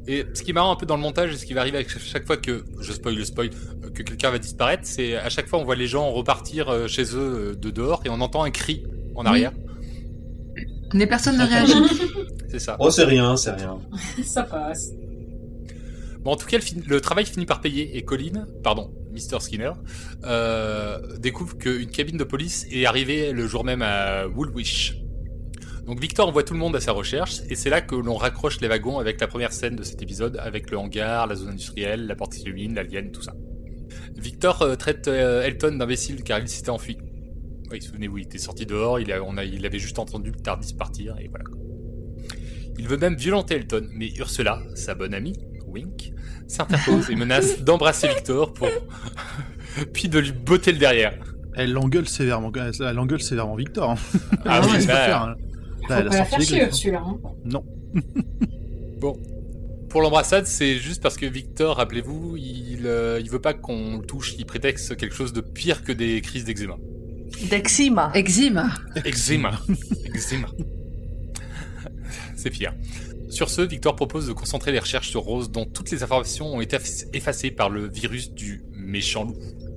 S6: Et ce qui est marrant un peu dans le montage, et ce qui va arriver à chaque fois que, je spoil le spoil, que quelqu'un va disparaître, c'est à chaque fois on voit les gens repartir chez eux de dehors et on entend un cri en arrière.
S4: Mais personne ne réagit.
S6: C'est ça.
S3: Oh, c'est rien.
S2: Ça passe.
S6: Bon, en tout cas, le travail finit par payer et Mr. Skinner, découvre qu'une cabine de police est arrivée le jour même à Woolwich. Donc Victor envoie tout le monde à sa recherche, et c'est là que l'on raccroche les wagons avec la première scène de cet épisode, avec le hangar, la zone industrielle, la porte qui s'illumine, l'alien, tout ça. Victor traite Elton d'imbécile car il s'était enfui. Oui, souvenez-vous, il était sorti dehors, il avait juste entendu le TARDIS partir, et voilà. Il veut même violenter Elton, mais Ursula, sa bonne amie, Wink, s'interpose et menace d'embrasser Victor puis de lui botter le derrière.
S5: Elle l'engueule sévèrement Victor. Hein.
S6: Ah oui,
S5: c'est pas faire. Hein.
S2: Là, faut pas la faire chier, Ursula. Hein.
S5: Non.
S6: Bon. Pour l'embrassade, c'est juste parce que Victor, rappelez-vous, il veut pas qu'on le touche, il prétexte quelque chose de pire que des crises d'eczéma.
S7: Eczéma.
S6: C'est pire. Sur ce, Victor propose de concentrer les recherches sur Rose, dont toutes les informations ont été effacées par le virus du méchant loup.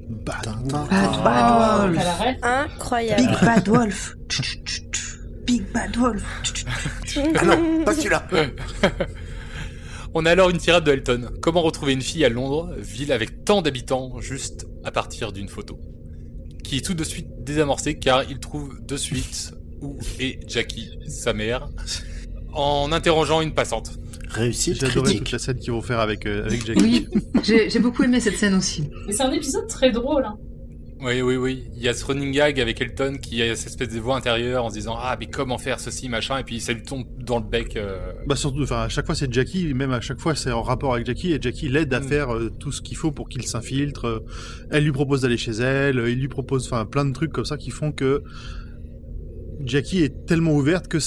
S7: Bad Wolf.
S9: Incroyable.
S7: Big Bad Wolf. Big Bad Wolf.
S8: Ah non, pas celui-là.
S6: On a alors une tirade de Elton. Comment retrouver une fille à Londres, ville avec tant d'habitants, juste à partir d'une photo, qui est tout de suite désamorcée car il trouve de suite où est Jackie, sa mère, en interrogeant une passante.
S5: Réussite critique. J'ai adoré toute la scène qu'ils vont faire avec Jackie.
S4: Oui, j'ai beaucoup aimé cette scène aussi.
S2: Mais c'est un épisode très drôle. Hein.
S6: Oui. Il y a ce running gag avec Elton qui a cette espèce de voix intérieure en se disant mais comment faire ceci, machin, et puis ça lui tombe dans le bec.
S5: Bah surtout, à chaque fois c'est Jackie, même à chaque fois c'est en rapport avec Jackie, et Jackie l'aide à faire tout ce qu'il faut pour qu'il s'infiltre. Elle lui propose d'aller chez elle, il lui propose plein de trucs comme ça qui font que Jackie est tellement ouverte que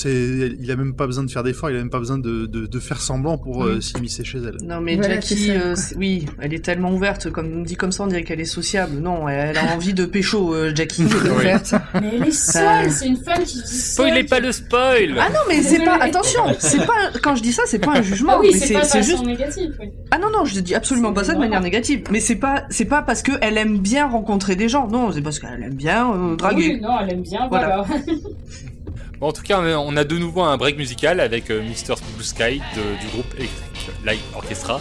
S5: il a même pas besoin de faire d'efforts, il a même pas besoin de faire semblant pour s'immiscer chez elle.
S7: Non mais voilà, Jackie, oui, elle est tellement ouverte, dit comme ça on dirait qu'elle est sociable. Non, elle a envie de pécho, Jackie.
S2: Mais elle est seule, c'est une femme qui dit
S6: Spoilez pas le spoil.
S7: Ah non mais c'est pas, attention, c'est pas, quand je dis ça c'est pas un jugement.
S2: Ah oui,
S7: mais
S2: c'est pas
S7: juste
S2: façon négative. Oui.
S7: Ah non, je dis absolument pas ça de manière négative. Mais c'est pas parce que elle aime bien rencontrer des gens. Non, c'est parce qu'elle aime bien draguer.
S2: Oui, non, elle aime bien, voilà.
S6: Bon, en tout cas, on a de nouveau un break musical avec Mr. Blue Sky du groupe Electric Light Orchestra.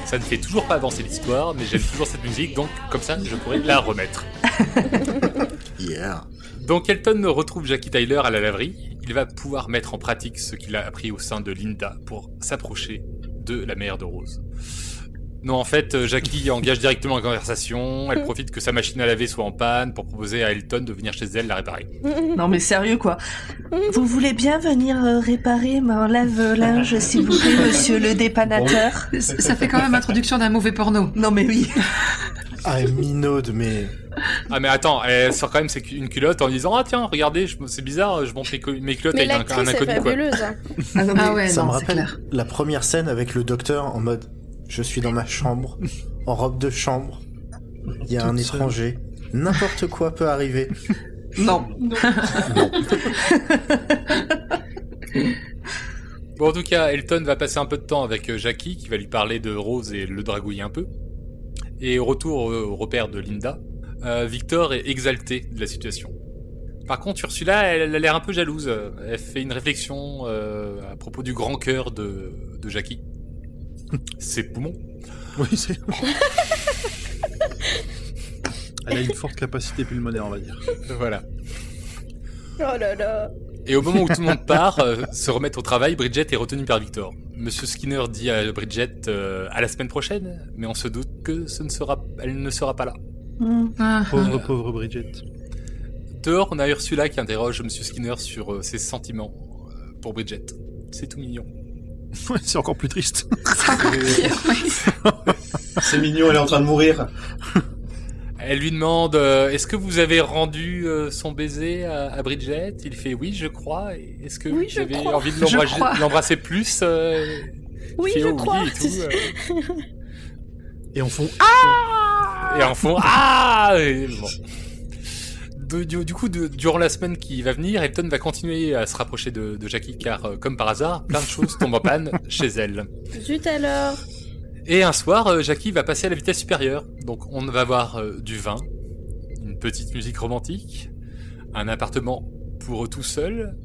S6: Ça ne fait toujours pas avancer l'histoire, mais j'aime toujours cette musique, donc comme ça, je pourrais la remettre.
S8: Yeah.
S6: Donc Elton retrouve Jackie Tyler à la laverie. Il va pouvoir mettre en pratique ce qu'il a appris au sein de Linda pour s'approcher de la mère de Rose. Non, en fait, Jackie engage directement la conversation. Elle profite que sa machine à laver soit en panne pour proposer à Elton de venir chez elle la réparer.
S7: Non mais sérieux quoi. Vous voulez bien venir réparer mon lave-linge s'il vous plaît, monsieur le dépanateur?
S4: Ça fait quand même introduction d'un mauvais porno.
S7: Non mais oui.
S8: Ah, minaude, mais...
S6: Ah mais attends, elle sort quand même une culotte en disant tiens, regardez, c'est bizarre, je monte mes culottes avec un inconnu quoi.
S9: Hein.
S7: Ah
S8: ouais, ça me rappelle la première scène avec le docteur en mode je suis dans ma chambre, en robe de chambre, il y a un étranger, n'importe quoi peut arriver.
S7: Non.
S6: Bon, en tout cas, Elton va passer un peu de temps avec Jackie, qui va lui parler de Rose et le dragouiller un peu. Et au retour au repère de Linda, Victor est exalté de la situation. Par contre, Ursula, elle a l'air un peu jalouse. Elle fait une réflexion à propos du grand cœur de Jackie. Ses poumons.
S5: Oui, c'est... Elle a une forte capacité pulmonaire, on va dire.
S6: Voilà.
S9: Oh là là.
S6: Et au moment où tout le monde part, se remettre au travail, Bridget est retenue par Victor. Monsieur Skinner dit à Bridget à la semaine prochaine, mais on se doute que elle ne sera pas là.
S5: Pauvre Bridget.
S6: Dehors, on a Ursula qui interroge Monsieur Skinner sur ses sentiments pour Bridget. C'est tout mignon.
S5: Ouais, c'est encore plus triste.
S3: C'est mignon, elle est en train de mourir.
S6: Elle lui demande est-ce que vous avez rendu son baiser à Bridget? Il fait oui, je crois. Est-ce que vous avez envie de l'embrasser plus?
S9: Oui, je crois.
S6: Et, tout,
S5: et en fond
S6: bon. Du coup, durant la semaine qui va venir, Elton va continuer à se rapprocher de Jackie car, comme par hasard, plein de choses tombent en panne chez elle.
S9: Zut alors.
S6: Et un soir, Jackie va passer à la vitesse supérieure. Donc on va avoir du vin, une petite musique romantique, un appartement pour eux tout seuls,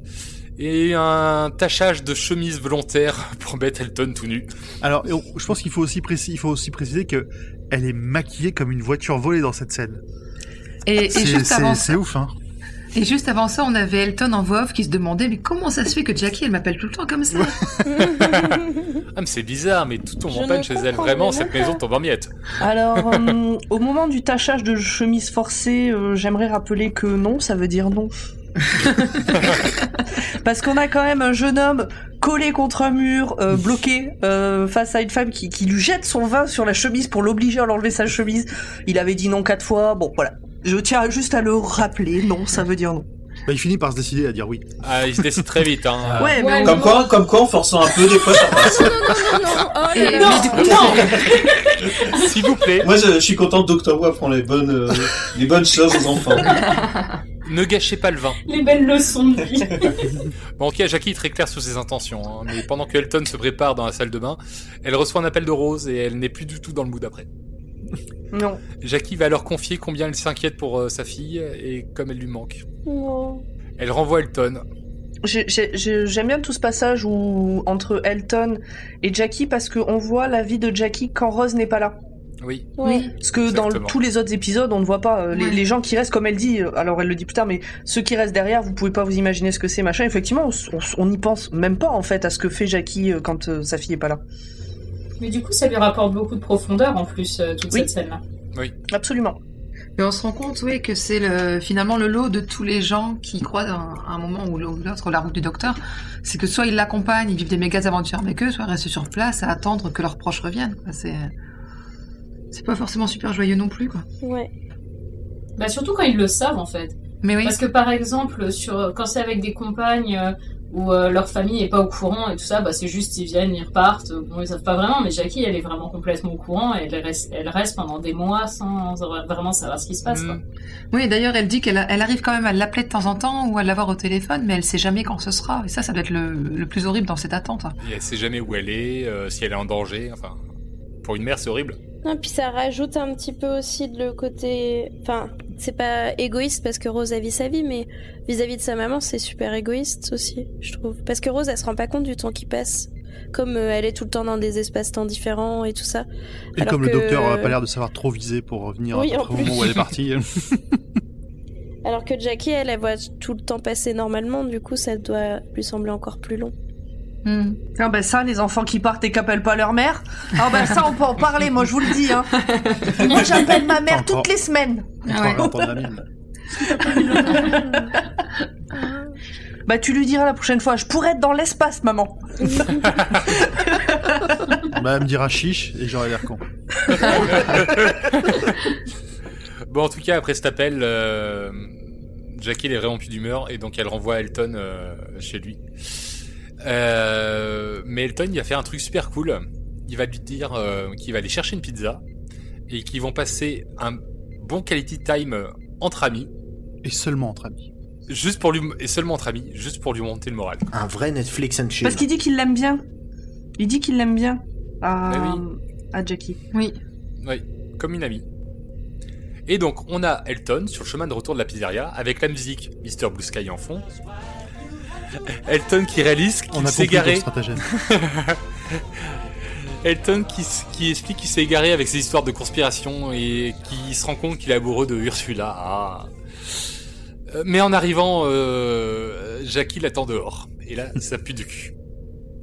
S6: et un tachage de chemise volontaire pour mettre Elton tout nu.
S5: Alors, je pense qu'il faut aussi préciser que elle est maquillée comme une voiture volée dans cette scène.
S4: Et juste avant ça,
S5: c'est ouf, hein.
S4: Et juste avant ça, on avait Elton en voix off qui se demandait mais comment ça se fait que Jackie elle m'appelle tout le temps comme ça?
S6: Ah mais c'est bizarre, mais tout tombe en panne chez elle, vraiment, cette maison tombe en miettes.
S7: Alors, au moment du tachage de chemise forcée, j'aimerais rappeler que non, ça veut dire non. Parce qu'on a quand même un jeune homme collé contre un mur, bloqué face à une femme qui lui jette son vin sur la chemise pour l'obliger à l'enlever sa chemise. Il avait dit non 4 fois, bon voilà. Je tiens juste à le rappeler, non, ça veut dire non.
S5: Bah, il finit par se décider à dire oui.
S6: Ah, il se décide très vite, hein.
S7: Ouais, mais
S3: comme quoi, en forçant un peu, des fois, ça passe.
S9: Non.
S6: S'il vous plaît.
S3: Moi, je suis content que Dr. Who apprend les bonnes choses aux enfants.
S6: Ne gâchez pas le vin.
S2: Les belles leçons de vie.
S6: Bon, ok, Jackie est très claire sur ses intentions, hein, mais pendant que Elton se prépare dans la salle de bain, elle reçoit un appel de Rose et elle n'est plus du tout dans le mood après.
S7: Non.
S6: Jackie va leur confier combien elle s'inquiète pour sa fille et comme elle lui manque.
S9: Oh.
S6: Elle renvoie Elton
S7: J'aime bien tout ce passage entre Elton et Jackie parce qu'on voit la vie de Jackie quand Rose n'est pas là.
S6: Oui.
S7: Parce que dans tous les autres épisodes, on ne voit pas les gens qui restent, comme elle dit, alors elle le dit plus tard, mais ceux qui restent derrière, vous pouvez pas vous imaginer ce que c'est, machin. Effectivement, on n'y pense même pas, en fait, à ce que fait Jackie quand sa fille est pas là.
S2: Mais du coup, ça lui rapporte beaucoup de profondeur, en plus, toute cette scène-là.
S6: Oui.
S7: Absolument.
S4: Mais on se rend compte, oui, que c'est finalement le lot de tous les gens qui croisent à un moment ou l'autre la route du docteur. C'est que soit ils l'accompagnent, ils vivent des méga aventures avec eux, soit restent sur place à attendre que leurs proches reviennent. C'est pas forcément super joyeux non plus, quoi.
S9: Ouais.
S2: Bah, surtout quand ils le savent, en fait.
S4: Mais oui.
S2: Parce que, par exemple, quand c'est avec des compagnes où leur famille est pas au courant et tout ça, bah, c'est juste, ils viennent, ils repartent. Bon, ils savent pas vraiment, mais Jackie, elle est vraiment complètement au courant et elle reste pendant des mois sans vraiment savoir ce qui se passe, quoi.
S4: Oui, d'ailleurs, elle dit qu'elle arrive quand même à l'appeler de temps en temps ou à l'avoir au téléphone, mais elle sait jamais quand ce sera. Et ça doit être le plus horrible dans cette attente.
S6: Et elle sait jamais où elle est, si elle est en danger, enfin... Pour une mère, c'est horrible.
S9: Non, puis ça rajoute un petit peu aussi de le côté... Enfin, c'est pas égoïste parce que Rose a vu sa vie, mais vis-à-vis de sa maman, c'est super égoïste aussi, je trouve. Parce que Rose, elle se rend pas compte du temps qui passe. Comme elle est tout le temps dans des espaces-temps différents et tout ça.
S5: Et alors comme le docteur a pas l'air de savoir trop viser pour revenir au moment où elle est partie.
S9: Alors que Jackie, elle voit tout le temps passer normalement, du coup, ça doit lui sembler encore plus long.
S7: Ah ben ça, les enfants qui partent et qui appellent pas leur mère, ah ben ça on peut en parler, moi je vous le dis, hein. Moi j'appelle ma mère toutes les semaines. Bah tu lui diras la prochaine fois, je pourrais être dans l'espace, maman.
S5: Bah elle me dira chiche et j'aurai l'air con.
S6: Bon, en tout cas, après cet appel, Jackie elle est vraiment plus d'humeur et donc elle renvoie Elton chez lui. Mais Elton, il va faire un truc super cool. Il va lui dire qu'il va aller chercher une pizza et qu'ils vont passer un bon quality time entre amis.
S5: Et seulement entre amis.
S6: Seulement entre amis, juste pour lui monter le moral.
S8: Un vrai Netflix and chill.
S7: Parce qu'il dit qu'il l'aime bien. Il dit qu'il l'aime bien à Jackie.
S4: Oui,
S6: comme une amie. Et donc, on a Elton sur le chemin de retour de la pizzeria avec la musique Mr. Blue Sky en fond. Elton qui réalise qu'il s'est égaré. Elton qui explique qu'il s'est égaré avec ses histoires de conspiration et qui se rend compte qu'il est amoureux de Ursula. Mais en arrivant, Jackie l'attend dehors. Et là, ça pue du cul.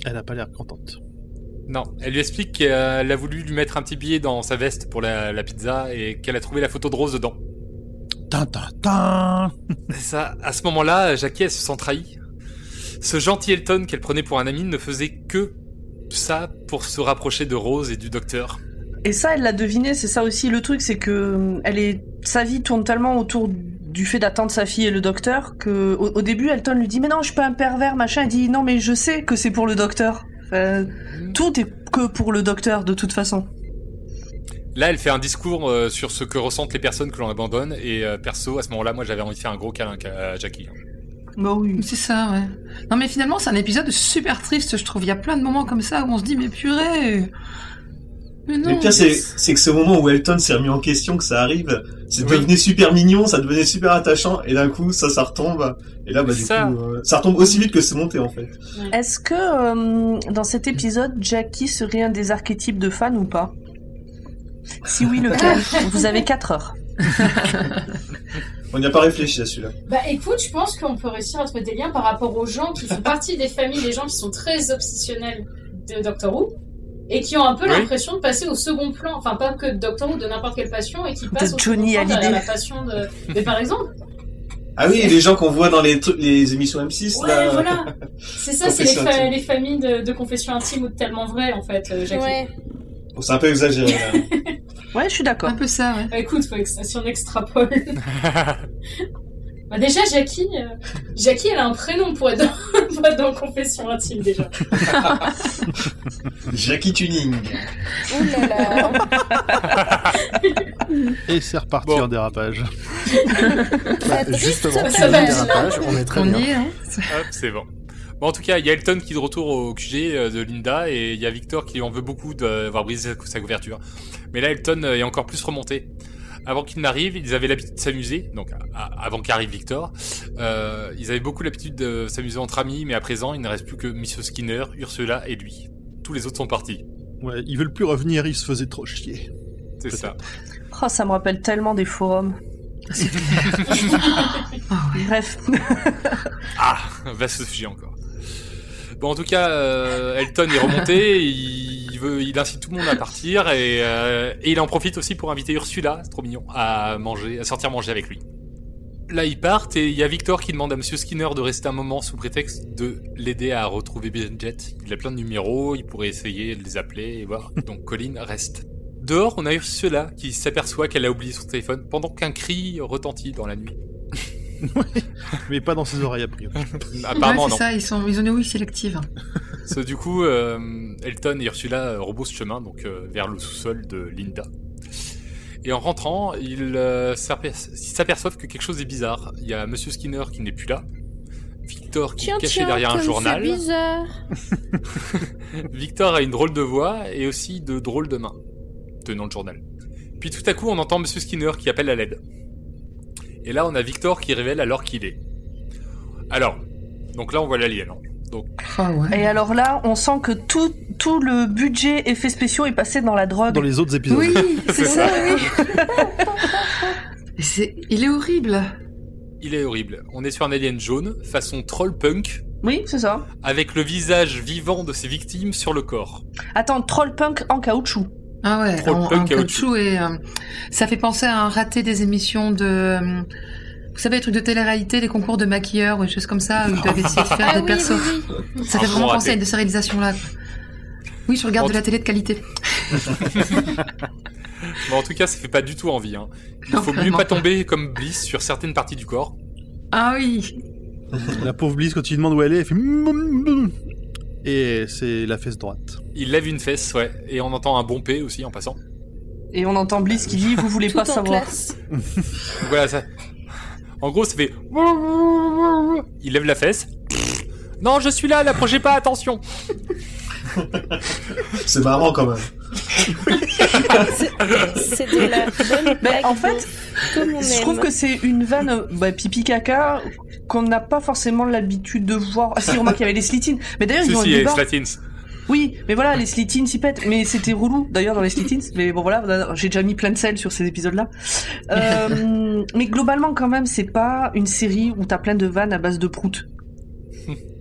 S5: Elle a pas l'air contente.
S6: Non, elle lui explique qu'elle a voulu lui mettre un petit billet dans sa veste pour la pizza et qu'elle a trouvé la photo de Rose dedans. Ça, à ce moment-là, Jackie, elle se sent trahie. Ce gentil Elton qu'elle prenait pour un ami ne faisait que ça pour se rapprocher de Rose et du docteur.
S7: Et ça, elle l'a deviné, c'est ça aussi le truc, c'est que sa vie tourne tellement autour du fait d'attendre sa fille et le docteur que au début, Elton lui dit « Mais non, je suis pas un pervers, machin ». Elle dit « Non, mais je sais que c'est pour le docteur. Tout est que pour le docteur, de toute façon. »
S6: Là, elle fait un discours sur ce que ressentent les personnes que l'on abandonne et perso, à ce moment-là, moi, j'avais envie de faire un gros câlin à Jackie.
S7: Bah oui.
S4: C'est ça, ouais. Non, mais finalement, c'est un épisode super triste, je trouve. Il y a plein de moments comme ça où on se dit, mais purée. Mais non.
S3: Le pire, c'est que ce moment où Elton s'est remis en question, que ça arrive, c'est devenu super mignon, ça devenait super attachant, et d'un coup, ça retombe. Et là, bah, du coup, ça retombe aussi vite que c'est monté, en fait.
S7: Est-ce que, dans cet épisode, Jackie serait un des archétypes de fan ou pas? Si oui, lequel? Vous avez 4 heures.
S3: On n'y a pas réfléchi à celui-là.
S2: Bah écoute, je pense qu'on peut réussir à trouver des liens par rapport aux gens qui font partie des familles, des gens qui sont très obsessionnels de Doctor Who et qui ont un peu l'impression de passer au second plan, enfin pas que de Doctor Who, de n'importe quelle passion, et qui passent au second plan derrière la passion de... Mais par exemple...
S3: Ah oui, les gens qu'on voit dans les émissions M6,
S2: ouais,
S3: là...
S2: voilà. C'est ça, c'est les familles de confession intime ou de tellement vraies, en fait, Jackie. Ouais.
S3: Bon, c'est un peu exagéré, là.
S7: Ouais, je suis d'accord.
S4: Un peu ça, ouais.
S2: Bah, écoute, si on extrapole... Bah, déjà, Jackie, elle a un prénom pour être dans confession intime, déjà.
S3: Jackie Tuning.
S9: Ouh là là.
S5: Et c'est reparti en dérapage.
S8: Justement, sur le dérapage, on est très bien.
S4: Hein.
S6: Hop, c'est bon. Bon, en tout cas, il y a Elton qui est de retour au QG de Linda et il y a Victor qui en veut beaucoup d'avoir brisé sa couverture. Mais là, Elton est encore plus remonté. Avant qu'il n'arrive, ils avaient l'habitude de s'amuser, donc avant qu'arrive Victor, ils avaient beaucoup l'habitude de s'amuser entre amis, mais à présent, il ne reste plus que Monsieur Skinner, Ursula et lui. Tous les autres sont partis.
S5: Ouais, ils veulent plus revenir, ils se faisaient trop chier.
S6: C'est ça.
S7: Oh, ça me rappelle tellement des forums. Bref.
S6: Vaste sujet encore. Bon, en tout cas, Elton est remonté, il incite tout le monde à partir, et il en profite aussi pour inviter Ursula, c'est trop mignon, à sortir manger avec lui. Là, ils partent, et il y a Victor qui demande à Monsieur Skinner de rester un moment sous prétexte de l'aider à retrouver Bridget. Il a plein de numéros, il pourrait essayer de les appeler et voir. Donc Colin reste. Dehors, on a Ursula qui s'aperçoit qu'elle a oublié son téléphone pendant qu'un cri retentit dans la nuit.
S5: Mais pas dans ses oreilles, a priori.
S6: Apparemment,
S4: c'est ça, ils ont une ouïe sélective.
S6: Du coup, Elton et Ursula rebroussent chemin donc, vers le sous-sol de Linda. Et en rentrant, ils s'aperçoivent que quelque chose est bizarre. Il y a Monsieur Skinner qui n'est plus là. Victor qui est caché derrière un journal.
S9: C'est bizarre.
S6: Victor a une drôle de voix et aussi de drôles de mains, tenant le journal. Puis tout à coup, on entend Monsieur Skinner qui appelle à l'aide. Et là, on a Victor qui révèle alors qui il est. Alors, donc là, on voit l'alien. Donc...
S7: Et alors là, on sent que tout le budget effets spéciaux est passé dans la drogue.
S5: Dans les autres épisodes.
S4: Oui, c'est ça, oui. Il est horrible.
S6: Il est horrible. On est sur un alien jaune, façon troll punk.
S7: Oui, c'est ça.
S6: Avec le visage vivant de ses victimes sur le corps.
S7: Attends, troll punk en caoutchouc.
S4: Ah ouais, en caoutchouc, et ça fait penser à un raté des émissions de... vous savez, les trucs de télé-réalité, les concours de maquilleurs ou des choses comme ça, où ils doivent essayer de faire des persos. Oui. Ça fait vraiment penser à une de ces réalisations-là. Oui, je regarde de la télé de qualité.
S6: Bon, en tout cas, ça fait pas du tout envie. Hein. Il faut mieux pas tomber comme Bliss sur certaines parties du corps.
S4: Ah oui.
S5: La pauvre Bliss, quand tu lui demandes où elle est, elle fait... Et c'est la fesse droite.
S6: Il lève une fesse, ouais. Et on entend un bon P aussi en passant.
S7: Et on entend Bliss qui dit « Vous voulez pas savoir ».
S6: Voilà, ça... En gros, ça fait... Il lève la fesse. Non, je suis là, n'approchez pas, attention.
S3: C'est marrant quand même.
S9: C'est de la bonne blague.
S7: En fait, je trouve que c'est une vanne pipi caca qu'on n'a pas forcément l'habitude de voir. Ah si, remarque, il y avait les slitines. Mais d'ailleurs, ils ont un débat. Oui, mais voilà, les slitines s'y pètent. Mais c'était relou, d'ailleurs, dans les slitines. Mais bon, voilà, j'ai déjà mis plein de sel sur ces épisodes-là. Mais globalement, quand même, c'est pas une série où t'as plein de vannes à base de prout.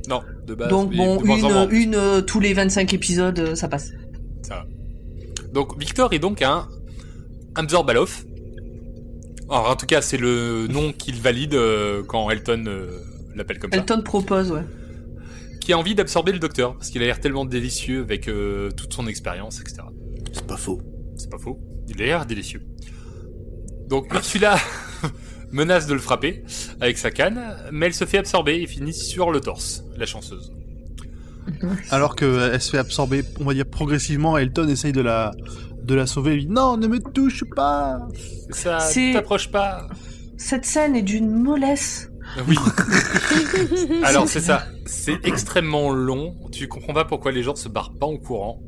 S6: Non, de base.
S7: Donc bon, une tous les 25 épisodes, ça passe.
S6: Ça. Donc Victor est donc un Bzorbalov. Alors en tout cas, c'est le nom qu'il valide quand Elton l'appelle comme ça.
S7: Elton propose, ouais.
S6: Qui a envie d'absorber le docteur, parce qu'il a l'air tellement délicieux avec toute son expérience, etc.
S8: C'est pas faux.
S6: C'est pas faux. Il a l'air délicieux. Donc Ursula menace de le frapper avec sa canne, mais elle se fait absorber et finit sur le torse, la chanceuse.
S5: Alors qu'elle se fait absorber, on va dire progressivement, Elton essaye de la sauver, il dit « Non, ne me touche pas !»
S6: Ça, ne t'approche pas.
S7: Cette scène est d'une mollesse.
S6: Oui. Alors c'est ça, c'est extrêmement long, tu comprends pas pourquoi les gens se barrent pas en courant.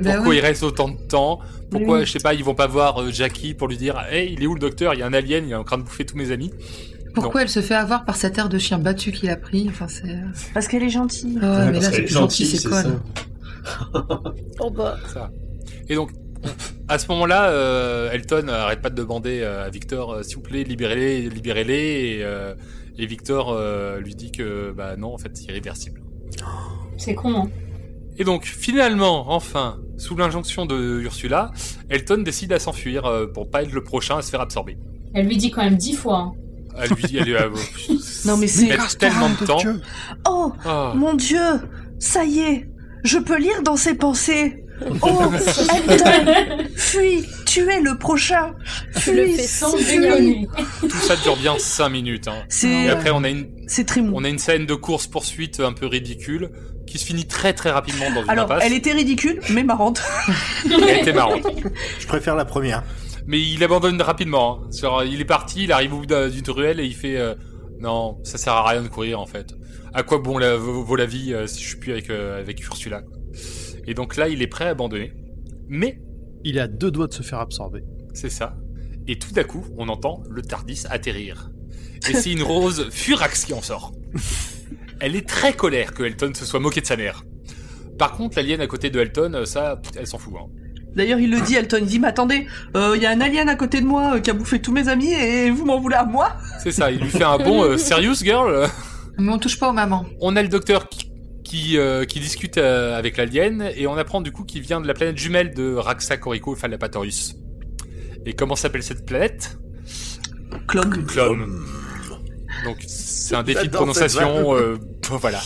S6: Pourquoi il reste autant de temps? Pourquoi, je sais pas, ils vont pas voir Jackie pour lui dire « Hey, il est où le docteur? Il y a un alien, il est en train de bouffer tous mes amis. »
S4: Pourquoi elle se fait avoir par cet air de chien battu qu'il a pris? Enfin, c'est...
S7: Parce qu'elle est gentille.
S4: Ouais, mais là, c'est gentil, c'est con.
S9: Oh bah.
S6: Ça. Et donc, à ce moment-là, Elton arrête pas de demander à Victor « S'il vous plaît, libérez-les. » Et Victor lui dit que, bah non, en fait, c'est irréversible.
S2: C'est con, hein.
S6: Et donc, finalement, enfin, sous l'injonction de Ursula, Elton décide à s'enfuir pour pas être le prochain à se faire absorber.
S2: Elle lui dit quand même 10 fois. Hein.
S6: Elle lui dit,
S7: non mais c'est
S6: tellement de temps.
S7: Oh, mon Dieu, ça y est, je peux lire dans ses pensées. Oh, Elton, fuis, tu es le prochain. Fuis,
S2: fuis.
S6: Tout ça dure bien 5 minutes. Hein. Et après, on a une scène de course-poursuite un peu ridicule qui se finit très très rapidement dans une impasse.
S7: Elle était ridicule, mais marrante.
S6: Elle était marrante.
S8: Je préfère la première.
S6: Mais il abandonne rapidement. Hein. Il est parti, il arrive au bout d'une ruelle et il fait non, ça sert à rien de courir en fait. À quoi bon vaut la vie si je suis plus avec Ursula. Et donc là, il est prêt à abandonner. Mais
S5: il est à 2 doigts de se faire absorber.
S6: C'est ça. Et tout à coup, on entend le TARDIS atterrir. Et c'est une Rose Furax qui en sort. Elle est très colère que Elton se soit moqué de sa mère. Par contre, l'alien à côté de Elton, ça, elle s'en fout. Hein.
S7: D'ailleurs, il le dit, Elton, il dit, mais attendez, y a un alien à côté de moi qui a bouffé tous mes amis et vous m'en voulez à moi?
S6: C'est ça, il lui fait un bon serious girl.
S4: Mais on touche pas aux mamans.
S6: On a le docteur qui discute avec l'alien et on apprend du coup qu'il vient de la planète jumelle de Raxacoricofallapatorius. Et comment s'appelle cette planète? Clone. Donc c'est un défi de prononciation, voilà.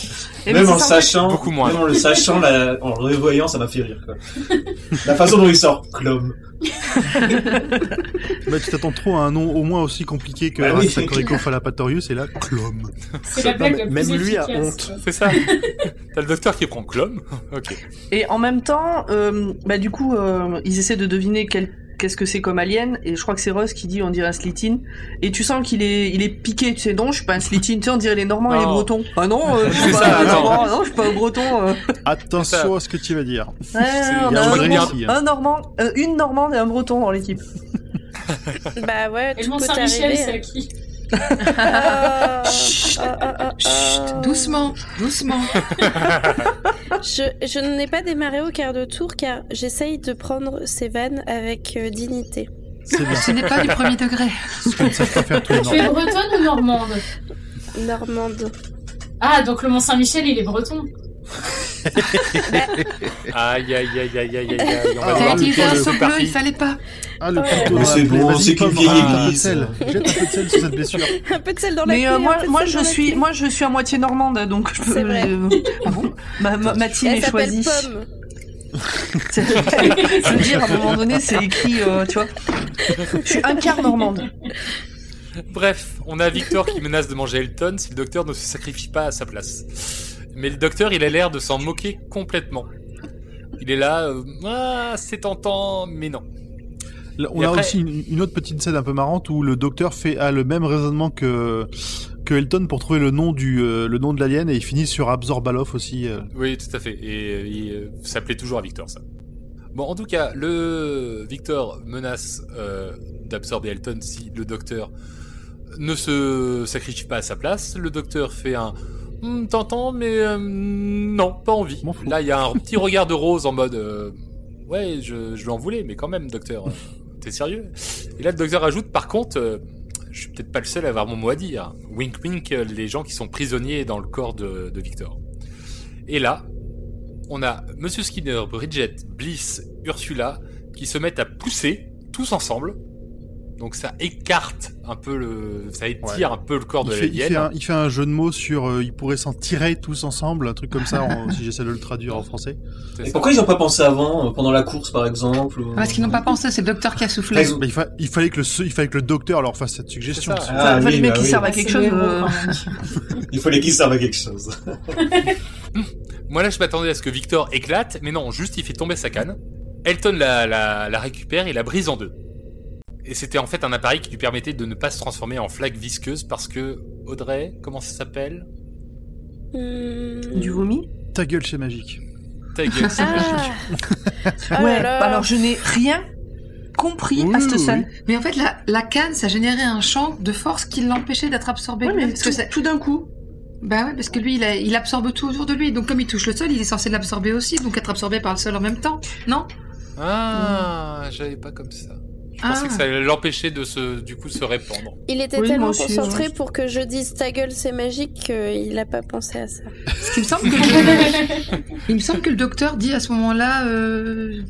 S3: Même en sachant,
S6: beaucoup moins.
S3: Même en le sachant, en le revoyant, ça m'a fait rire, quoi. La façon dont il sort, Clone.
S5: Bah, tu t'attends trop à un nom au moins aussi compliqué que Raxacoricofallapatorius et là, Clone.
S2: C'est la blague la plus
S8: Même lui a
S2: efficace,
S8: honte.
S2: quoi.
S6: C'est ça. T'as le docteur qui prend Clone. Ok.
S7: Et en même temps, du coup, ils essaient de deviner qu'est-ce que c'est comme alien, et je crois que c'est Ross qui dit on dirait un Slitin, et tu sens qu'il est piqué, tu sais, non, je suis pas un Slitin, tu sais, on dirait les Normands et les Bretons. Ah non, je suis pas Normand, non, je suis pas Breton.
S5: Attention à ce que tu vas dire.
S7: Ouais, on a un Normand, une Normande et un Breton dans l'équipe.
S9: Bah ouais,
S2: Et
S9: tout
S2: le
S9: peut
S2: Mont-Saint-Michel,
S9: arriver.
S2: c'est à qui?
S4: Chut, doucement.
S9: Je n'ai pas démarré au quart de tour car j'essaye de prendre ces vannes avec dignité.
S5: C'est bien.
S4: Ce n'est pas du premier degré.
S5: Ce que ne savent pas faire tous les
S2: Tu es
S5: Normands.
S2: bretonne ou normande?
S9: Normande.
S2: Ah, donc le Mont-Saint-Michel, il est breton.
S6: Aïe. On va
S4: T'as
S6: voir
S4: utilisé un
S6: le
S4: saut
S6: coup
S4: bleu,
S6: parti.
S4: il fallait pas.
S5: Ah, le couteau.
S3: Mais c'est bon, c'est qu'une vieille église.
S5: Jette un peu de sel sur cette blessure.
S9: Un peu de sel dans la
S7: Mais
S9: clé, un peu de
S7: moi
S9: sel
S7: je
S9: dans la
S7: suis
S9: clé.
S7: à moitié normande, donc je peux.
S9: C'est vrai.
S7: Ah bon ma team
S9: Elle
S7: est
S9: s'appelle
S7: choisie.
S9: Pomme.
S7: Je veux dire, à un moment donné, c'est écrit, tu vois. Je suis un quart normande.
S6: Bref, on a Victor qui menace de manger Elton si le docteur ne se sacrifie pas à sa place. Mais le docteur, il a l'air de s'en moquer complètement. Il est là, c'est tentant, mais non.
S5: Là, on
S6: Et
S5: a
S6: après-
S5: aussi une autre petite scène un peu marrante où le docteur a le même raisonnement que Elton pour trouver le nom de l'alien et il finit sur Absorbalov aussi.
S6: Oui, tout à fait. Et ça plaît toujours à Victor, ça. Bon, en tout cas, le Victor menace d'absorber Elton si le docteur ne se sacrifie pas à sa place. Le docteur fait un tentant, mais non, pas envie.
S5: M'en fous.
S6: Là, il y a un petit regard de Rose en mode ouais, je lui en voulais, mais quand même, docteur, t'es sérieux? Et là, le docteur ajoute, par contre, je suis peut-être pas le seul à avoir mon mot à dire. Wink wink, les gens qui sont prisonniers dans le corps de Victor. Et là, on a Monsieur Skinner, Bridget, Bliss, Ursula qui se mettent à pousser tous ensemble. Donc ça écarte un peu ça étire un peu le corps de l'alien.
S5: Il fait un jeu de mots sur ils pourraient s'en tirer tous ensemble, un truc comme ça, si j'essaie de le traduire en français.
S3: Et pourquoi ils ont pas pensé avant, pendant la course par exemple
S4: Parce qu'ils n'ont pas pensé, c'est le docteur qui a soufflé.
S3: Raison.
S5: Bah, il fallait que le docteur leur fasse cette suggestion.
S6: C'est ça.
S3: Ah,
S7: Enfin,
S3: oui,
S7: les mecs
S3: bah
S7: qui
S3: oui.
S7: servent à quelque chose.
S3: Il fallait qu'ils servent à quelque chose.
S6: Moi là je m'attendais à ce que Victor éclate, mais non, juste il fait tomber sa canne. Elton la récupère et la brise en deux. Et c'était en fait un appareil qui lui permettait de ne pas se transformer en flaque visqueuse parce que Audrey, comment ça s'appelle?
S7: Du vomi.
S5: Ta gueule, c'est magique.
S6: Ta gueule, c'est magique.
S9: Oh
S7: Ouais,
S9: là là.
S7: alors je n'ai rien compris à cette scène.
S4: Mais en fait, la canne, ça générait un champ de force qui l'empêchait d'être absorbé.
S7: Ouais, mais
S4: Parce que ça-
S7: tout d'un coup.
S4: Bah ouais, parce que lui, il absorbe tout autour de lui. Donc comme il touche le sol, il est censé l'absorber aussi, donc être absorbé par le sol en même temps. Non?
S6: Ah, j'avais pas comme ça. Je pensais que ça allait l'empêcher de se répandre.
S9: Il était
S7: Oui,
S9: tellement
S7: moi aussi,
S9: concentré
S7: ouais.
S9: pour que je dise ta gueule c'est magique qu'il a pas pensé à ça.
S4: Parce qu'il me semble que il me semble que le docteur dit à ce moment-là,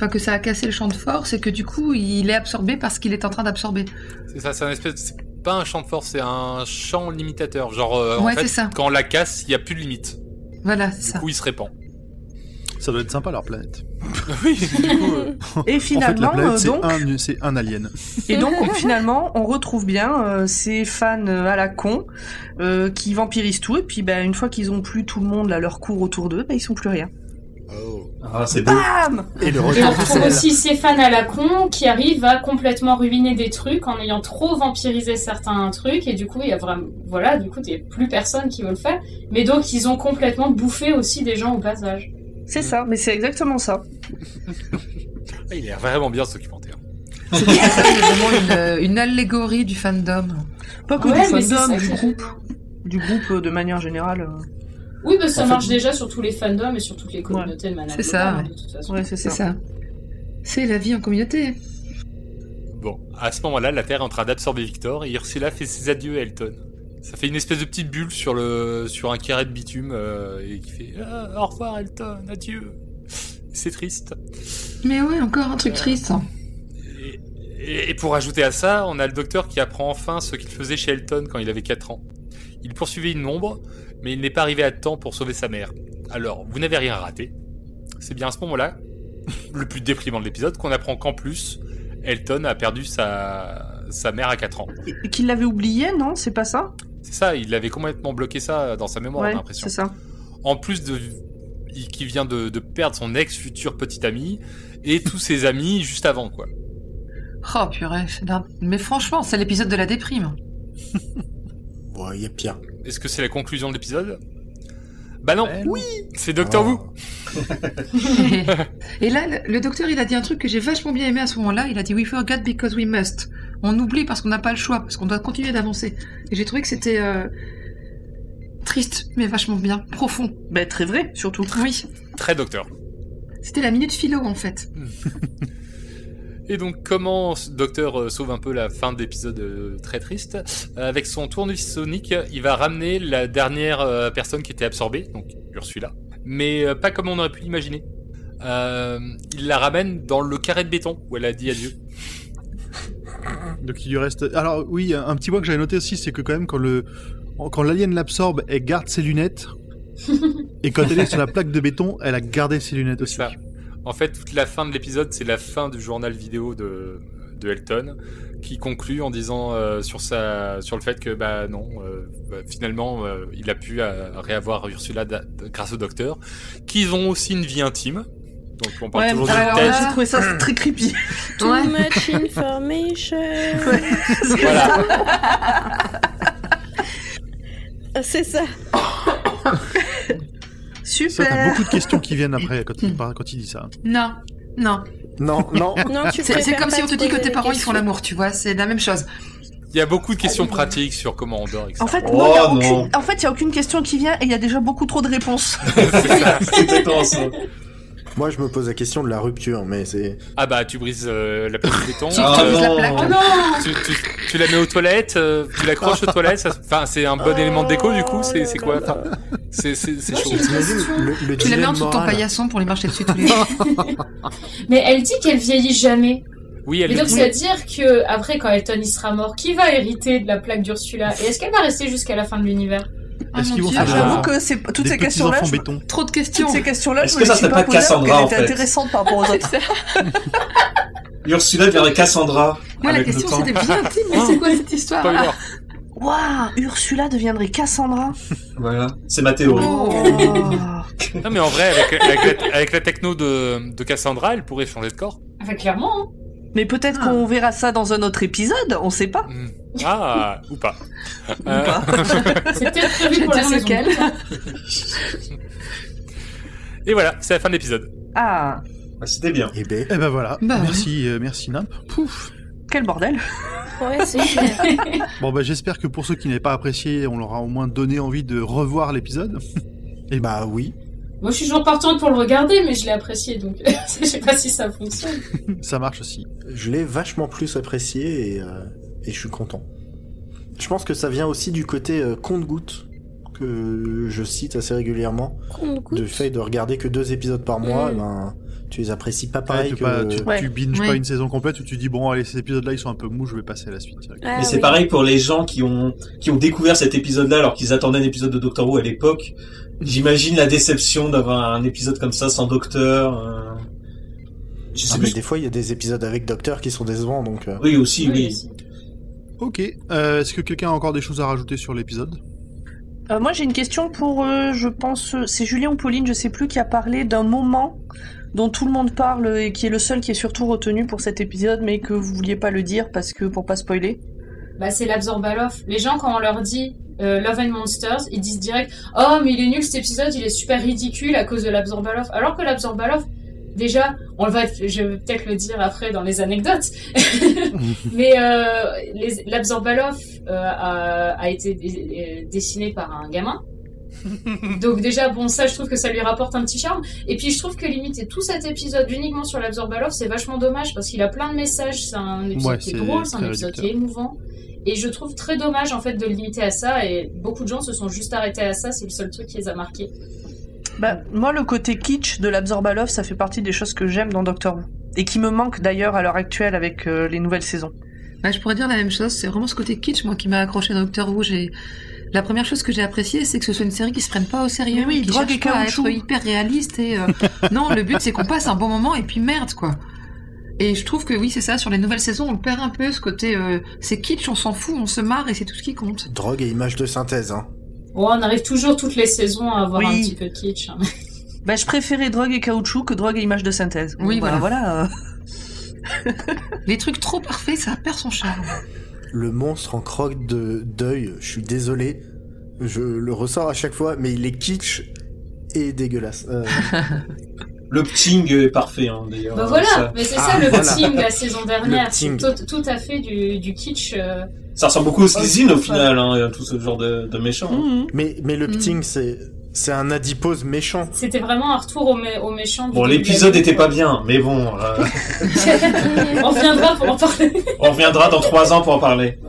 S4: que ça a cassé le champ de force et que du coup, il est absorbé parce qu'il est en train d'absorber.
S6: C'est ça, c'est pas un champ de force, c'est un champ limitateur. Genre,
S4: Ouais,
S6: en fait,
S4: c'est ça.
S6: quand on la casse, il y a plus de limite.
S4: Voilà, c'est
S6: Du
S4: ça.
S6: coup, il se répand.
S5: Ça doit être sympa leur planète.
S6: Oui, du coup,
S7: Et
S5: En fait,
S7: finalement,
S5: la planète,
S7: donc,
S5: c'est un alien.
S7: et donc finalement, on retrouve bien ces fans à la con qui vampirisent tout. Et puis, une fois qu'ils ont plus tout le monde là leur cours autour d'eux, ils sont plus rien.
S3: Ah, c'est beau.
S7: Bam.
S5: Et le
S2: Et on
S5: retour de
S2: retrouve
S5: sel.
S2: aussi ces fans à la con qui arrivent à complètement ruiner des trucs en ayant trop vampirisé certains trucs et du coup il y a vraiment, voilà, du coup il n'y a plus personne qui veut le faire. Mais donc ils ont complètement bouffé aussi des gens au passage.
S7: C'est ça, mais c'est exactement ça.
S6: il a l'air vraiment bien ce documentaire.
S4: C'était vraiment une allégorie du fandom.
S7: Pas que
S2: Ouais,
S7: du
S2: mais
S7: fandom,
S2: c'est ça,
S7: du groupe de manière générale.
S2: Oui, parce que ça
S8: En fait,
S2: marche déjà sur tous les fandoms et sur toutes les communautés de manière
S4: C'est ça,
S2: globale,
S4: ouais.
S2: de toute façon.
S7: Ouais, c'est
S4: C'est
S7: ça.
S4: ça. C'est la vie en communauté.
S6: Bon, à ce moment-là, la Terre est en train d'absorber Victor et Ursula fait ses adieux à Elton. Ça fait une espèce de petite bulle sur un carré de bitume et qui fait au revoir Elton, adieu. C'est triste.
S4: Mais ouais, encore un truc triste.
S6: Et pour ajouter à ça, on a le docteur qui apprend enfin ce qu'il faisait chez Elton quand il avait 4 ans. Il poursuivait une ombre, mais il n'est pas arrivé à temps pour sauver sa mère. Alors, vous n'avez rien raté. C'est bien à ce moment-là, le plus déprimant de l'épisode, qu'on apprend qu'en plus, Elton a perdu sa mère à 4 ans.
S7: Et qu'il l'avait oublié, non? C'est pas ça?
S6: C'est ça, il avait complètement bloqué ça dans sa mémoire, on a
S7: Ouais,
S6: l'impression.
S7: c'est ça.
S6: En plus qui vient de perdre son ex-futur petit ami et tous ses amis juste avant, quoi.
S4: Oh purée, mais franchement, c'est l'épisode de la déprime.
S8: Ouais, il y a pire.
S6: Est-ce que c'est la conclusion de l'épisode? Bah non,
S5: Oui.
S6: c'est Doctor Who.
S4: Et là, le docteur, il a dit un truc que j'ai vachement bien aimé à ce moment-là. Il a dit « We forgot because we must ». On oublie parce qu'on n'a pas le choix, parce qu'on doit continuer d'avancer. Et j'ai trouvé que c'était triste, mais vachement bien, profond.
S7: Bah, très vrai, surtout.
S4: Oui,
S6: Très Docteur.
S4: c'était la minute philo, en fait.
S6: Et donc, comment Docteur sauve un peu la fin de l'épisode très triste? Avec son tournevis sonique, il va ramener la dernière personne qui était absorbée, donc Ursula. Mais pas comme on aurait pu l'imaginer. Il la ramène dans le carré de béton où elle a dit adieu.
S5: Donc il lui reste... Alors oui, un petit point que j'avais noté aussi, c'est que quand même quand l'alien l'absorbe, elle garde ses lunettes. Et quand elle est sur la plaque de béton, elle a gardé ses lunettes aussi.
S6: Ça. En fait, toute la fin de l'épisode, c'est la fin du journal vidéo de Elton, qui conclut en disant sur le fait que finalement il a pu réavoir Ursula grâce au docteur, qu'ils ont aussi une vie intime. Donc on parle toujours
S7: alors
S6: de
S7: là,
S6: tête.
S7: j'ai trouvé ça très creepy.
S9: Too much information.
S6: Voilà.
S9: C'est ça.
S5: Ça, t'as
S7: Super.
S5: beaucoup de questions qui viennent après quand il dit ça.
S4: Non, non.
S8: Non, non.
S9: Non, tu
S4: C'est
S9: préfères
S4: comme
S9: pas
S4: si on te dit que
S9: poser
S4: tes
S9: la
S4: parents, ils
S9: question.
S4: font l'amour, tu vois, c'est la même chose.
S6: Il y a beaucoup de questions pratiques sur comment on dort, etc.
S7: En fait,
S3: Oh,
S7: non,
S3: non.
S7: il y a aucune question qui vient et il y a déjà beaucoup trop de réponses.
S3: C'est exactement ça.
S8: Moi, je me pose la question de la rupture, mais c'est...
S6: Ah bah tu brises la plaque de béton,
S4: Tu
S3: Ah
S4: brises la
S3: non.
S4: plaque.
S2: Oh non
S6: tu la mets aux toilettes, tu l'accroches aux toilettes, enfin c'est un bon élément de déco du coup, c'est quoi? Enfin, c'est chaud.
S8: T'imagines le
S4: Tu la mets en
S8: dilemme
S4: dessous de ton
S8: moral.
S4: paillasson pour lui marcher dessus tous les jours.
S2: Mais elle dit qu'elle vieillit jamais.
S6: Oui, elle
S2: Et
S6: le
S2: donc
S6: dit.
S2: ça veut dire que après quand Elton il sera mort, qui va hériter de la plaque d'Ursula? Et est-ce qu'elle va rester jusqu'à la fin de l'univers?
S4: Ah,
S5: Est-ce
S4: mon
S5: qu'ils vont
S4: Dieu.
S5: faire
S7: J'avoue
S5: Ah.
S7: que toutes
S5: Des
S7: ces questions-là,
S5: petits-enfants béton.
S4: Trop de questions.
S7: toutes ces questions-là,
S3: Est-ce
S7: je
S3: que
S7: me
S3: ça
S7: les suis
S3: serait pas
S7: posées alors
S3: Cassandra,
S7: qu'elles
S3: en
S7: étaient
S3: fait
S7: intéressantes par rapport aux autres.
S3: Ursula deviendrait Cassandra.
S4: Moi, la
S3: avec le
S4: question,
S3: temps.
S4: c'était bien intime, mais c'est quoi cette histoire?
S6: Spoiler.
S7: Waouh, Ursula deviendrait Cassandra.
S3: Voilà, c'est ma théorie.
S7: Oh.
S6: Non mais en vrai, avec la techno de Cassandra, elle pourrait changer de corps.
S2: Enfin clairement, hein.
S7: Mais peut-être qu'on verra ça dans un autre épisode, on sait pas.
S6: Ah, ou pas.
S7: Ou pas.
S2: C'est peut-être prévu pour la
S4: Dire
S2: saison.
S4: lequel.
S6: Et voilà, c'est la fin de l'épisode.
S7: Ah,
S3: Ah, c'était bien.
S8: Eh ben,
S5: Eh ben voilà,
S4: Bah,
S5: merci Nimp. Pouf.
S7: quel bordel.
S9: Ouais, c'est clair.
S5: Bon bah j'espère que pour ceux qui n'avaient pas apprécié, on leur a au moins donné envie de revoir l'épisode.
S8: et bah oui.
S2: Moi je suis toujours partante pour le regarder, mais je l'ai apprécié donc je sais pas si ça fonctionne.
S5: Ça marche aussi.
S8: Je l'ai vachement plus apprécié et je suis content. Je pense que ça vient aussi du côté compte-gouttes que je cite assez régulièrement.
S9: Compte-gouttes.
S8: Du fait de regarder que 2 épisodes par mois, ben, tu les apprécies pas pareil
S5: Ouais,
S8: que...
S5: tu binges
S4: Ouais.
S5: pas une saison complète où tu dis bon allez ces épisodes-là ils sont un peu mous, je vais passer à la suite.
S9: Ah,
S3: Mais c'est
S9: oui.
S3: pareil pour les gens qui ont découvert cet épisode-là alors qu'ils attendaient un épisode de Doctor Who à l'époque. J'imagine la déception d'avoir un épisode comme ça sans Docteur. Je sais
S8: Ah, mais
S3: plus.
S8: des fois il y a des épisodes avec Docteur qui sont décevants, donc...
S3: Oui aussi, oui.
S2: aussi.
S5: Ok, est-ce que quelqu'un a encore des choses à rajouter sur l'épisode?
S7: Moi j'ai une question pour, je pense, c'est Julien ou Pauline, je sais plus, qui a parlé d'un moment dont tout le monde parle et qui est le seul qui est surtout retenu pour cet épisode, mais que vous vouliez pas le dire parce que pour pas spoiler.
S2: Bah c'est l'Absorbaloff. Les gens quand on leur dit Love and Monsters, ils disent direct oh mais il est nul cet épisode, il est super ridicule à cause de l'Absorbaloff. Alors que l'Absorbaloff, déjà, je vais peut-être le dire après dans les anecdotes, mais l'Absorbalov a été dessiné par un gamin. Donc déjà, bon, ça, je trouve que ça lui rapporte un petit charme. Et puis, je trouve que limiter tout cet épisode uniquement sur l'Absorbalov, c'est vachement dommage parce qu'il a plein de messages. C'est un épisode qui est drôle, c'est un épisode qui est émouvant. Et je trouve très dommage, en fait, de le limiter à ça. Et beaucoup de gens se sont juste arrêtés à ça. C'est le seul truc qui les a marqués.
S7: Bah, moi, le côté kitsch de l'Absorbalov, ça fait partie des choses que j'aime dans Doctor Who. Et qui me manque d'ailleurs à l'heure actuelle avec les nouvelles saisons.
S4: Bah, je pourrais dire la même chose. C'est vraiment ce côté kitsch, moi, qui m'a accroché à Doctor Who. La première chose que j'ai appréciée, c'est que ce soit une série qui se prenne pas au sérieux, qui cherche pas à être hyper réaliste et non, le but c'est qu'on passe un bon moment et puis merde quoi. Et je trouve que oui, c'est ça, sur les nouvelles saisons, on perd un peu ce côté c'est kitsch, on s'en fout, on se marre et c'est tout ce qui compte.
S8: Drogue et images de synthèse, hein.
S2: Oh, on arrive toujours toutes les saisons à avoir un petit peu de kitsch. Hein.
S7: Bah, je préférais drogue et caoutchouc que drogue et images de synthèse.
S4: Oui, voilà. Les trucs trop parfaits, ça perd son charme.
S8: Le monstre en croque de deuil, je suis désolé, je le ressors à chaque fois, mais il est kitsch et dégueulasse.
S3: Le Pting est parfait, hein, d'ailleurs.
S2: Bah voilà, mais c'est ça le Pting la saison dernière, c'est tout à fait du kitsch.
S3: Ça ressemble beaucoup au Slizine au final, hein, tout ce genre de méchant.
S8: Hein. Mais le Pting, c'est un adipose méchant.
S2: C'était vraiment un retour au méchant.
S3: Bon, l'épisode était pas bien, mais bon.
S2: On reviendra pour en parler.
S3: On reviendra dans 3 ans pour en parler.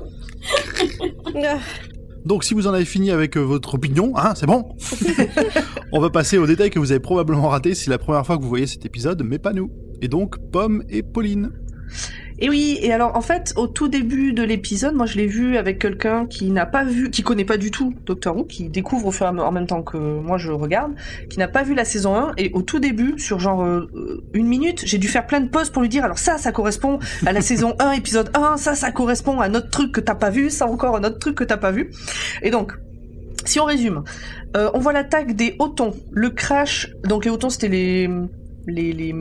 S5: Donc, si vous en avez fini avec votre opinion, hein, c'est bon. On va passer aux détails que vous avez probablement ratés. C'est la première fois que vous voyez cet épisode, mais pas nous. Et donc, Pomme et Pauline.
S7: Et oui, et alors en fait, au tout début de l'épisode, moi je l'ai vu avec quelqu'un qui n'a pas vu, qui connaît pas du tout Doctor Who, qui découvre au fur et à mesure en même temps que moi je regarde, qui n'a pas vu la saison 1, et au tout début, sur genre 1 minute, j'ai dû faire plein de pauses pour lui dire, alors ça correspond à la saison 1, épisode 1, ça correspond à un autre truc que t'as pas vu, ça encore un autre truc que t'as pas vu. Et donc, si on résume, on voit l'attaque des Autons, le crash, donc les Autons c'était les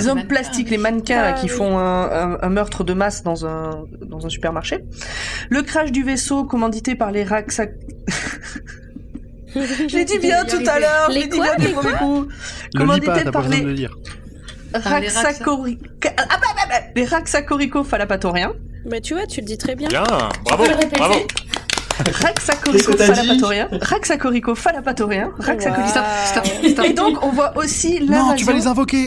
S7: hommes plastiques, les mannequins qui font un meurtre de masse dans un supermarché. Le crash du vaisseau commandité par les Raksak... Je l'ai dit bien tout à l'heure, je l'ai dit bien du premier coup.
S5: Commandité par les
S7: les Raxacorico Falapatoriens.
S9: Bah tu vois, tu le dis très bien.
S6: Bien, bravo.
S7: Raxacorico Falapatorien. Stop. Et donc, on voit aussi l'invasion...
S5: Non, tu vas les invoquer.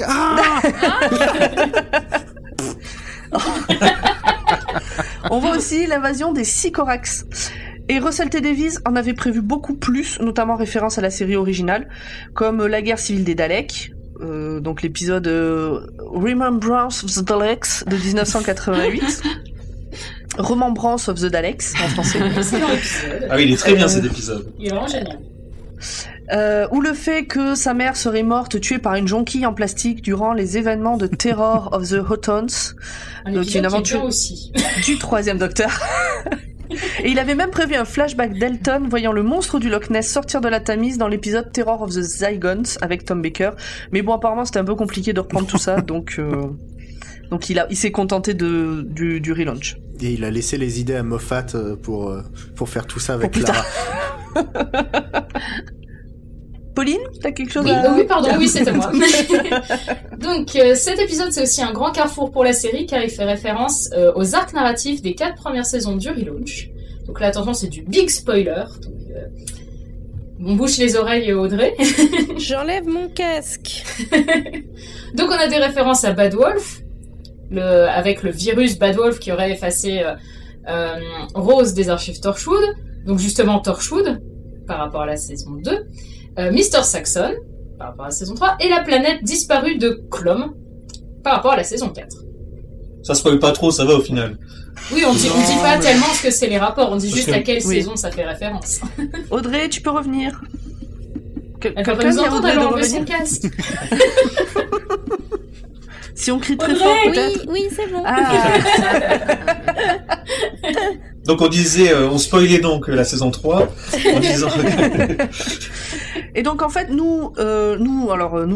S7: On voit aussi l'invasion des Sycorax. Et Russell T. Davies en avait prévu beaucoup plus, notamment référence à la série originale, comme la guerre civile des Daleks, donc l'épisode Remembrance of the Daleks de 1988. Remembrance of the Daleks en français.
S3: Ah oui, il est très bien cet épisode.
S2: Il est vraiment génial.
S7: Ou le fait que sa mère serait morte tuée par une jonquille en plastique durant les événements de Terror of the Autons, qui est une aventure
S2: aussi.
S7: Du 3e Docteur. Et il avait même prévu un flashback d'Elton voyant le monstre du Loch Ness sortir de la Tamise dans l'épisode Terror of the Zygons avec Tom Baker. Mais bon, apparemment c'était un peu compliqué de reprendre tout ça, donc il s'est contenté du relaunch.
S8: Et il a laissé les idées à Moffat pour faire tout ça avec Clara.
S7: Pauline, t'as quelque chose
S2: Oui, c'était moi. Donc, cet épisode, c'est aussi un grand carrefour pour la série, car il fait référence aux arcs narratifs des 4 premières saisons du relaunch. Donc là, attention, c'est du big spoiler. Donc, on bouche les oreilles, Audrey.
S9: J'enlève mon casque.
S2: Donc, on a des références à Bad Wolf, avec le virus Bad Wolf qui aurait effacé Rose des archives Torchwood. Donc, justement, Torchwood, par rapport à la saison 2. Mr. Saxon, par rapport à la saison 3, et la planète disparue de Clom, par rapport à la saison 4.
S3: Ça spoil pas trop, ça va au final.
S2: Oui, on dit pas tellement ce que c'est les rapports, on dit juste à quelle saison ça fait référence.
S7: Audrey, tu peux revenir.
S2: Elle peut pas nous entendre, elle a enlevé son casque.
S7: Si on crie très fort, peut-être.
S9: Oui, c'est bon.
S3: Donc on disait, on spoilait donc la saison 3, en disant...
S7: Et donc en fait, nous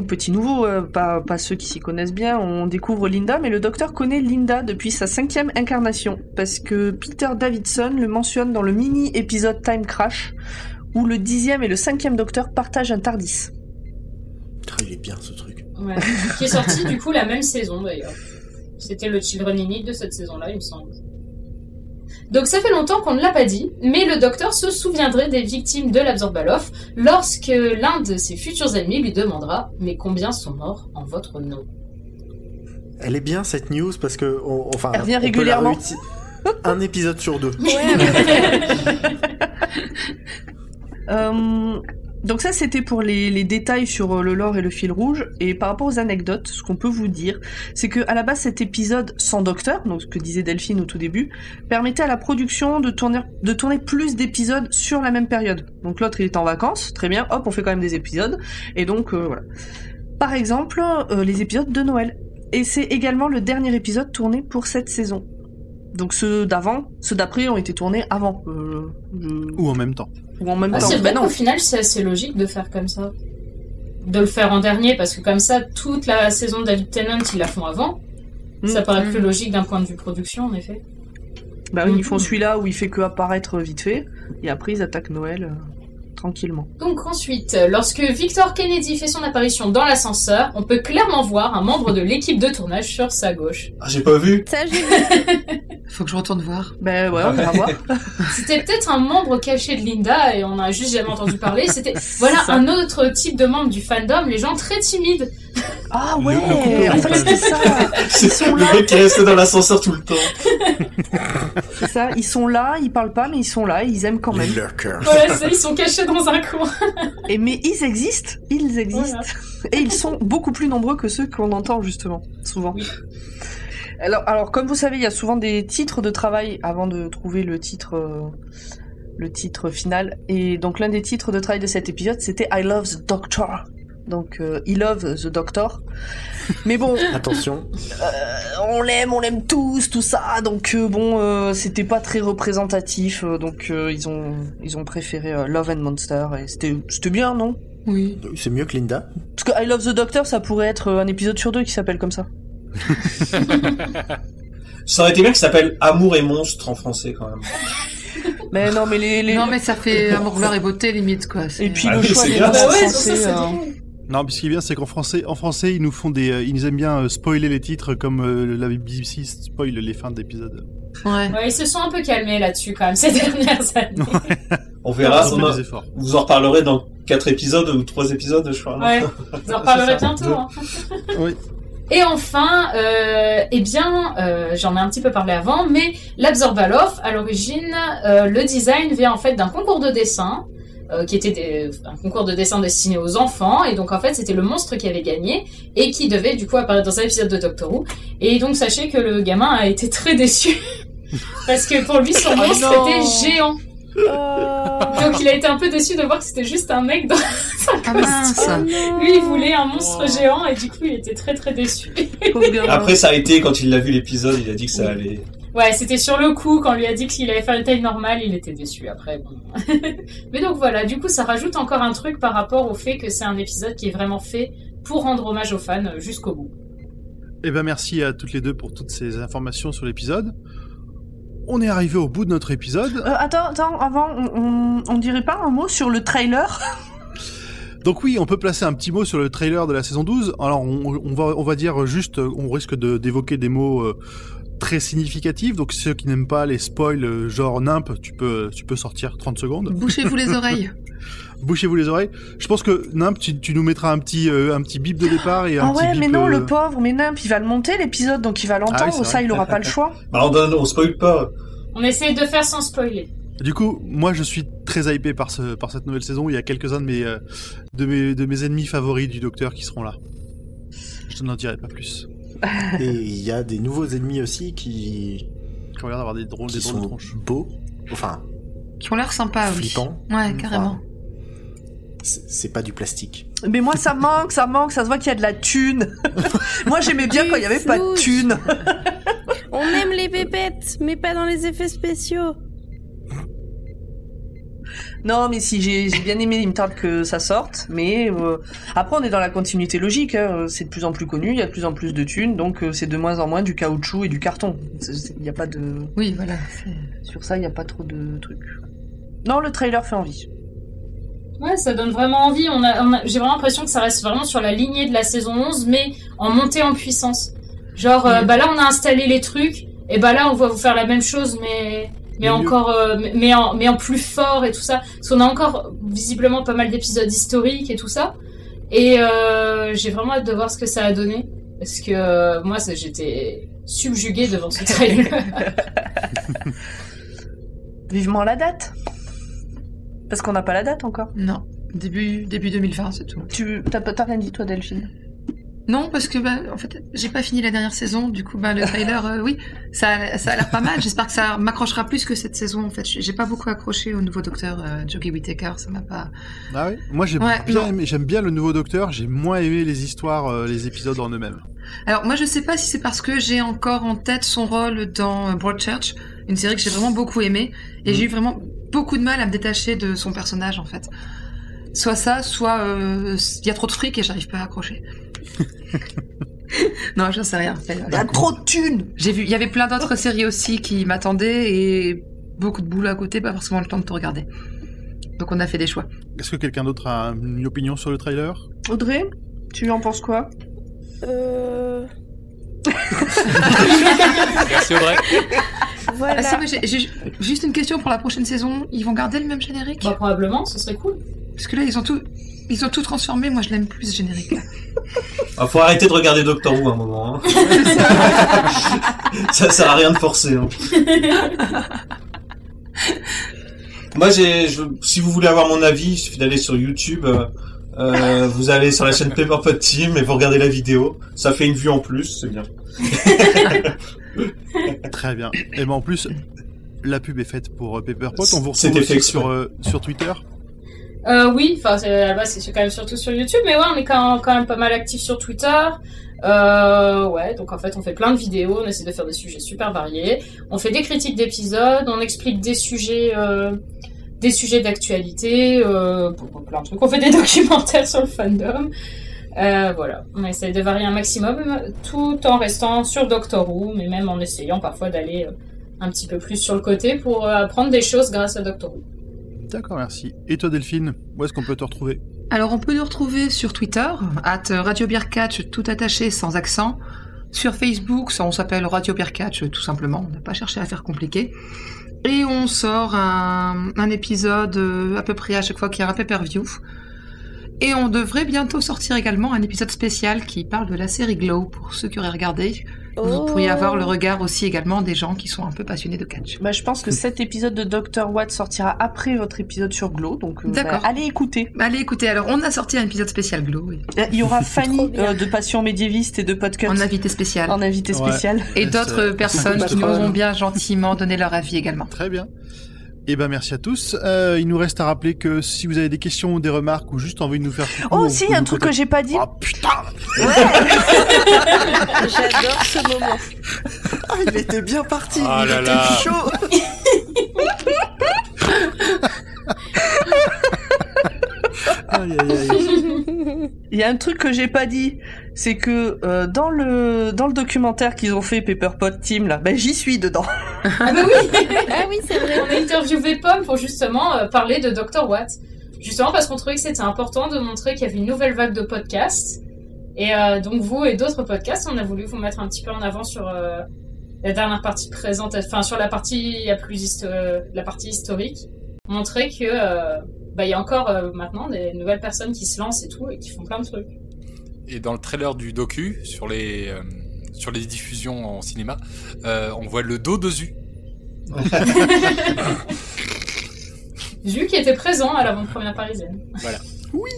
S7: petits nouveaux, pas ceux qui s'y connaissent bien, on découvre Linda, mais le docteur connaît Linda depuis sa 5e incarnation, parce que Peter Davidson le mentionne dans le mini-épisode Time Crash, où le 10e et le 5e docteur partagent un TARDIS.
S8: Il est bien ce truc.
S2: Ouais. Qui est sorti du coup la même saison d'ailleurs. C'était le Children in Need de cette saison-là, il me semble. Donc ça fait longtemps qu'on ne l'a pas dit, mais le docteur se souviendrait des victimes de l'Absorbaloff lorsque l'un de ses futurs ennemis lui demandera « Mais combien sont morts en votre nom ?»
S8: Elle est bien cette news parce que
S7: elle revient régulièrement.
S8: Un épisode sur 2.
S7: Donc ça c'était pour les détails sur le lore et le fil rouge, et par rapport aux anecdotes, ce qu'on peut vous dire, c'est que à la base cet épisode sans docteur, donc ce que disait Delphine au tout début, permettait à la production de tourner plus d'épisodes sur la même période. Donc l'autre il était en vacances, très bien, hop on fait quand même des épisodes, et donc voilà. Par exemple, les épisodes de Noël. Et c'est également le dernier épisode tourné pour cette saison. Donc ceux d'après ont été tournés avant.
S5: Ou en même temps.
S2: C'est vrai qu'au final, c'est assez logique de faire comme ça. De le faire en dernier, parce que comme ça, toute la saison de David Tennant, ils la font avant. Ça paraît plus logique d'un point de vue production, en effet.
S7: Bah oui, ils font celui-là où il fait que apparaître vite fait, et après ils attaquent Noël tranquillement.
S2: Donc ensuite, lorsque Victor Kennedy fait son apparition dans l'ascenseur, on peut clairement voir un membre de l'équipe de tournage sur sa gauche.
S3: Ah, j'ai pas vu.
S9: Ça, j'ai vu.
S4: Faut que je retourne voir.
S7: Ben ouais, on va voir.
S2: C'était peut-être un membre caché de Linda et on a juste jamais entendu parler. C'était un autre type de membre du fandom, les gens très timides.
S7: Ah ouais, en fait c'était ça.
S3: Ils sont là. Le mec qui est resté dans l'ascenseur tout le temps.
S7: C'est ça, ils sont là, ils parlent pas mais ils sont là, ils aiment quand même.
S2: Voilà, ils sont cachés dans un coin.
S7: Mais ils existent. Voilà. Et ils sont beaucoup plus nombreux que ceux qu'on entend justement, souvent.
S2: Oui.
S7: Alors, comme vous savez, il y a souvent des titres de travail avant de trouver le titre final. Et donc l'un des titres de travail de cet épisode, c'était I Love the Doctor. Donc I Love the Doctor. Mais bon,
S8: attention.
S7: On l'aime tous, tout ça. Donc c'était pas très représentatif. Donc ils ont préféré Love and Monster et c'était bien, non?
S4: Oui.
S8: C'est mieux que Linda.
S7: Parce que I Love the Doctor, ça pourrait être un épisode sur 2 qui s'appelle comme ça.
S3: Ça aurait été bien qu'il s'appelle Amour et Monstre en français quand même.
S7: Mais non, mais
S4: Non, mais ça fait amour, gloire et beauté limite quoi.
S7: Et puis le choix des noms français.
S5: Non, mais ce qui est bien, c'est qu'en français, ils nous font ils aiment bien spoiler les titres comme la BBC spoil les fins d'épisodes.
S2: Ouais, ils se sont un peu calmés là-dessus quand même ces dernières années.
S5: Ouais.
S3: On verra. Vous en reparlerez dans 4 épisodes ou 3 épisodes, je crois.
S2: Ouais, vous en reparlerez bientôt. Hein.
S5: Oui.
S2: Et enfin, j'en ai un petit peu parlé avant, mais l'Absorbaloff, à l'origine, le design vient en fait d'un concours de dessin, qui était un concours de dessin destiné aux enfants, et donc en fait c'était le monstre qui avait gagné, et qui devait du coup apparaître dans un épisode de Doctor Who, et donc sachez que le gamin a été très déçu, parce que pour lui son monstre était géant. Donc il a été un peu déçu de voir que c'était juste un mec dans un costume. Lui il voulait un monstre géant et du coup il était très très déçu.
S3: Après ça a été, quand il l'a vu l'épisode, il a dit que ça allait...
S2: Ouais, c'était sur le coup, quand on lui a dit qu'il allait faire une taille normale, il était déçu après. Bon. Mais donc voilà, du coup ça rajoute encore un truc par rapport au fait que c'est un épisode qui est vraiment fait pour rendre hommage aux fans jusqu'au bout.
S5: Eh ben merci à toutes les deux pour toutes ces informations sur l'épisode. On est arrivé au bout de notre épisode.
S7: Attends, avant, on dirait pas un mot sur le trailer?
S5: Donc oui, on peut placer un petit mot sur le trailer de la saison 12. Alors on va dire juste, on risque d'évoquer des mots très significatifs. Donc ceux qui n'aiment pas les spoils, genre Nimp, tu peux sortir 30 secondes.
S4: Bouchez-vous les oreilles.
S5: Bouchez-vous les oreilles. Je pense que Nimp, tu nous mettras un petit bip de départ et un petit bip...
S7: Ah ouais, mais non, le pauvre, mais Nimp, il va le monter l'épisode, donc il va l'entendre, ça, il aura pas le choix.
S3: Alors on spoil pas.
S2: On essaie de faire sans spoiler.
S5: Du coup, moi je suis très hypé par cette nouvelle saison. Il y a quelques-uns de mes ennemis favoris du Docteur qui seront là. Je n'en dirai pas plus.
S8: Et il y a des nouveaux ennemis aussi qui
S5: ont l'air d'avoir des drôles de tronches.
S8: Beaux, enfin...
S4: Qui ont l'air sympas,
S8: flippants.
S4: Ouais, carrément.
S8: Enfin, c'est pas du plastique.
S7: Mais moi ça manque, ça se voit qu'il y a de la thune. Moi j'aimais bien quand il y avait pas de thune.
S9: On aime les pépettes, mais pas dans les effets spéciaux.
S7: Non, mais si, j'ai bien aimé, il me tarde que ça sorte, mais après on est dans la continuité logique, hein. C'est de plus en plus connu, il y a de plus en plus de thunes, donc c'est de moins en moins du caoutchouc et du carton. Il n'y a pas de...
S4: Oui, voilà.
S7: Sur ça, il n'y a pas trop de trucs. Non, le trailer fait envie.
S2: Ouais, ça donne vraiment envie. J'ai vraiment l'impression que ça reste vraiment sur la lignée de la saison 11, mais en montée en puissance. Genre, là, on a installé les trucs, et là, on va vous faire la même chose, mais encore, mais en plus fort et tout ça. Parce qu'on a encore visiblement pas mal d'épisodes historiques et tout ça. Et j'ai vraiment hâte de voir ce que ça a donné. Parce que moi, j'étais subjuguée devant ce trailer.
S7: Vivement la date. Parce qu'on n'a pas la date encore.
S4: Non, début 2020, c'est tout.
S7: T'as rien dit, toi, Delphine?
S4: Non, parce que en fait, j'ai pas fini la dernière saison. Du coup, le trailer, oui, ça a l'air pas mal. J'espère que ça m'accrochera plus que cette saison. En fait, j'ai pas beaucoup accroché au nouveau Docteur Jodie Whittaker. Ça m'a pas.
S5: Ah oui. Moi, j'aime bien le nouveau Docteur. J'ai moins aimé les histoires, les épisodes en eux-mêmes.
S4: Alors moi, je sais pas si c'est parce que j'ai encore en tête son rôle dans Broadchurch, une série que j'ai vraiment beaucoup aimée, et j'ai eu vraiment beaucoup de mal à me détacher de son personnage en fait. Soit ça, soit il y a trop de fric et j'arrive pas à accrocher. Non, j'en sais rien.
S7: Il y a trop de thunes.
S4: J'ai vu, il y avait plein d'autres séries aussi qui m'attendaient et beaucoup de boulot à côté, pas forcément le temps de tout regarder. Donc on a fait des choix.
S5: Est-ce que quelqu'un d'autre a une opinion sur le trailer?
S7: Audrey, tu en penses quoi?
S6: Merci Audrey.
S9: Voilà.
S4: Ah, j'ai juste une question pour la prochaine saison. Ils vont garder le même générique?
S2: Probablement, ce serait cool.
S4: Parce que là, ils ont tout transformé. Moi, je l'aime plus, ce générique.
S3: Faut arrêter de regarder Doctor Who un moment. Hein. Ça sert à rien de forcer. Hein. Moi, si vous voulez avoir mon avis, il suffit d'aller sur YouTube. Vous allez sur la chaîne Paperpot Team et vous regardez la vidéo. Ça fait une vue en plus, c'est bien.
S5: Très bien. Et en plus, la pub est faite pour Paperpot. On vous retrouve aussi sur Twitter.
S2: Oui, c'est quand même surtout sur YouTube, mais ouais, on est quand même pas mal actifs sur Twitter. Donc en fait, on fait plein de vidéos, on essaie de faire des sujets super variés. On fait des critiques d'épisodes, on explique des sujets d'actualité, plein de trucs. On fait des documentaires sur le fandom. On essaie de varier un maximum, tout en restant sur Doctor Who, mais même en essayant parfois d'aller un petit peu plus sur le côté pour apprendre des choses grâce à Doctor Who.
S5: D'accord, merci. Et toi, Delphine, où est-ce qu'on peut te retrouver?
S4: Alors, on peut nous retrouver sur Twitter, @RadioBeerCatch, tout attaché, sans accent. Sur Facebook, on s'appelle Radio Beercatch, tout simplement. On n'a pas cherché à faire compliqué. Et on sort un épisode à peu près à chaque fois qu'il y a un pay-per-view. Et on devrait bientôt sortir également un épisode spécial qui parle de la série Glow, pour ceux qui auraient regardé. Vous pourriez avoir le regard aussi également des gens qui sont un peu passionnés de catch.
S7: Je pense que cet épisode de Dr. Watt sortira après votre épisode sur Glow, donc
S4: d'accord.
S7: Allez écouter.
S4: Allez écouter, alors on a sorti un épisode spécial Glow. Oui.
S7: Il y aura Fanny de Passion médiéviste et de Podcast.
S4: En invité spécial.
S7: Ouais.
S4: Et d'autres personnes qui nous ont bien gentiment donné leur avis également.
S5: Très bien. Eh ben merci à tous. Il nous reste à rappeler que si vous avez des questions ou des remarques ou juste envie de nous faire coucou...
S7: Oh si, il y a un truc que j'ai pas dit.
S5: Oh putain.
S7: Ouais.
S9: J'adore ce moment.
S8: Ah, il était bien parti.
S6: Oh
S8: il
S6: là
S8: était
S6: là.
S8: chaud.
S5: Aïe, aïe, aïe.
S7: Il y a un truc que j'ai pas dit, c'est que dans le documentaire qu'ils ont fait Paperpot Team là, j'y suis dedans.
S2: Ah bah oui.
S9: Ah oui, c'est vrai.
S2: On a interviewé Pomme pour justement parler de Dr. Watt. Justement parce qu'on trouvait que c'était important de montrer qu'il y avait une nouvelle vague de podcasts. Et donc vous et d'autres podcasts, on a voulu vous mettre un petit peu en avant sur la dernière partie présente, enfin sur la partie la partie historique, montrer que il y a encore maintenant des nouvelles personnes qui se lancent et tout et qui font plein de trucs.
S6: Et dans le trailer du docu sur les diffusions en cinéma, on voit le dos de Zu.
S2: Zu qui était présent à l'avant-première parisienne.
S6: Voilà.
S5: Oui.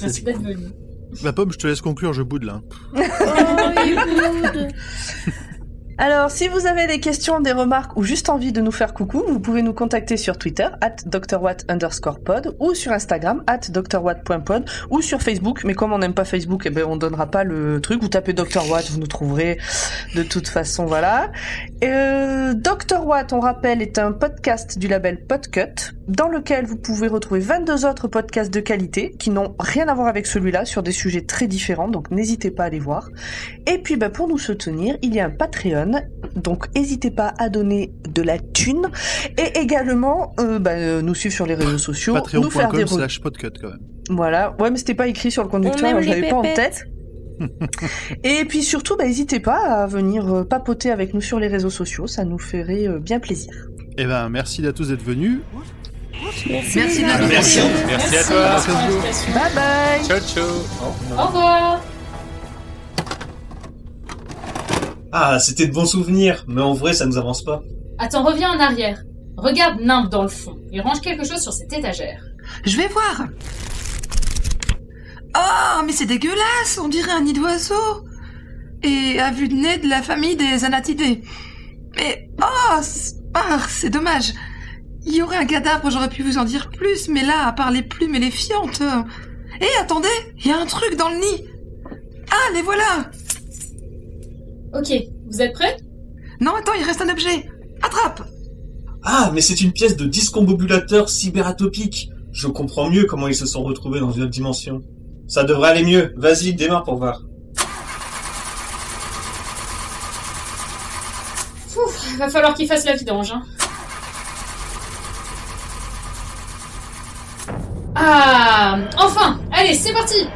S2: Merci d'être venu.
S5: La Pomme, je te laisse conclure, je boude là.
S9: Oh, il boude.
S7: Alors, si vous avez des questions, des remarques ou juste envie de nous faire coucou, vous pouvez nous contacter sur Twitter @drwatt_pod ou sur Instagram @drwatt.pod ou sur Facebook. Mais comme on n'aime pas Facebook, on donnera pas le truc. Vous tapez Dr. Watt, vous nous trouverez de toute façon, voilà. Dr. Watt, on rappelle, est un podcast du label Podcut. dans lequel vous pouvez retrouver 22 autres podcasts de qualité qui n'ont rien à voir avec celui-là sur des sujets très différents, donc n'hésitez pas à les voir. Et puis pour nous soutenir, il y a un Patreon, donc n'hésitez pas à donner de la thune et également nous suivre sur les réseaux sociaux, nous faire des
S5: Patreon.com/podcut quand même.
S7: Voilà, ouais mais c'était pas écrit sur le conducteur, je l'avais pas en tête. Et puis surtout, n'hésitez pas à venir papoter avec nous sur les réseaux sociaux, ça nous ferait bien plaisir.
S5: Eh ben, merci à tous d'être venus.
S9: Merci
S6: à toi.
S7: Bye bye.
S6: Ciao, ciao.
S2: Au revoir.
S3: Ah, c'était de bons souvenirs, mais en vrai, ça nous avance pas.
S2: Attends, reviens en arrière. Regarde Nimb dans le fond. Il range quelque chose sur cette étagère.
S4: Je vais voir. Oh, mais c'est dégueulasse, on dirait un nid d'oiseau. Et à vue de nez de la famille des Anatidés. Mais, c'est dommage. Il y aurait un cadavre, j'aurais pu vous en dire plus, mais là, à part les plumes et les fientes... attendez, il y a un truc dans le nid. Ah, les voilà.
S2: Ok, vous êtes prêts?
S4: Non, attends, il reste un objet. Attrape.
S3: Ah, mais c'est une pièce de discombobulateur cyberatopique. Je comprends mieux comment ils se sont retrouvés dans une autre dimension. Ça devrait aller mieux. Vas-y, démarre pour voir.
S2: Va falloir qu'il fasse la vidange, hein. Ah, enfin! Allez, c'est parti!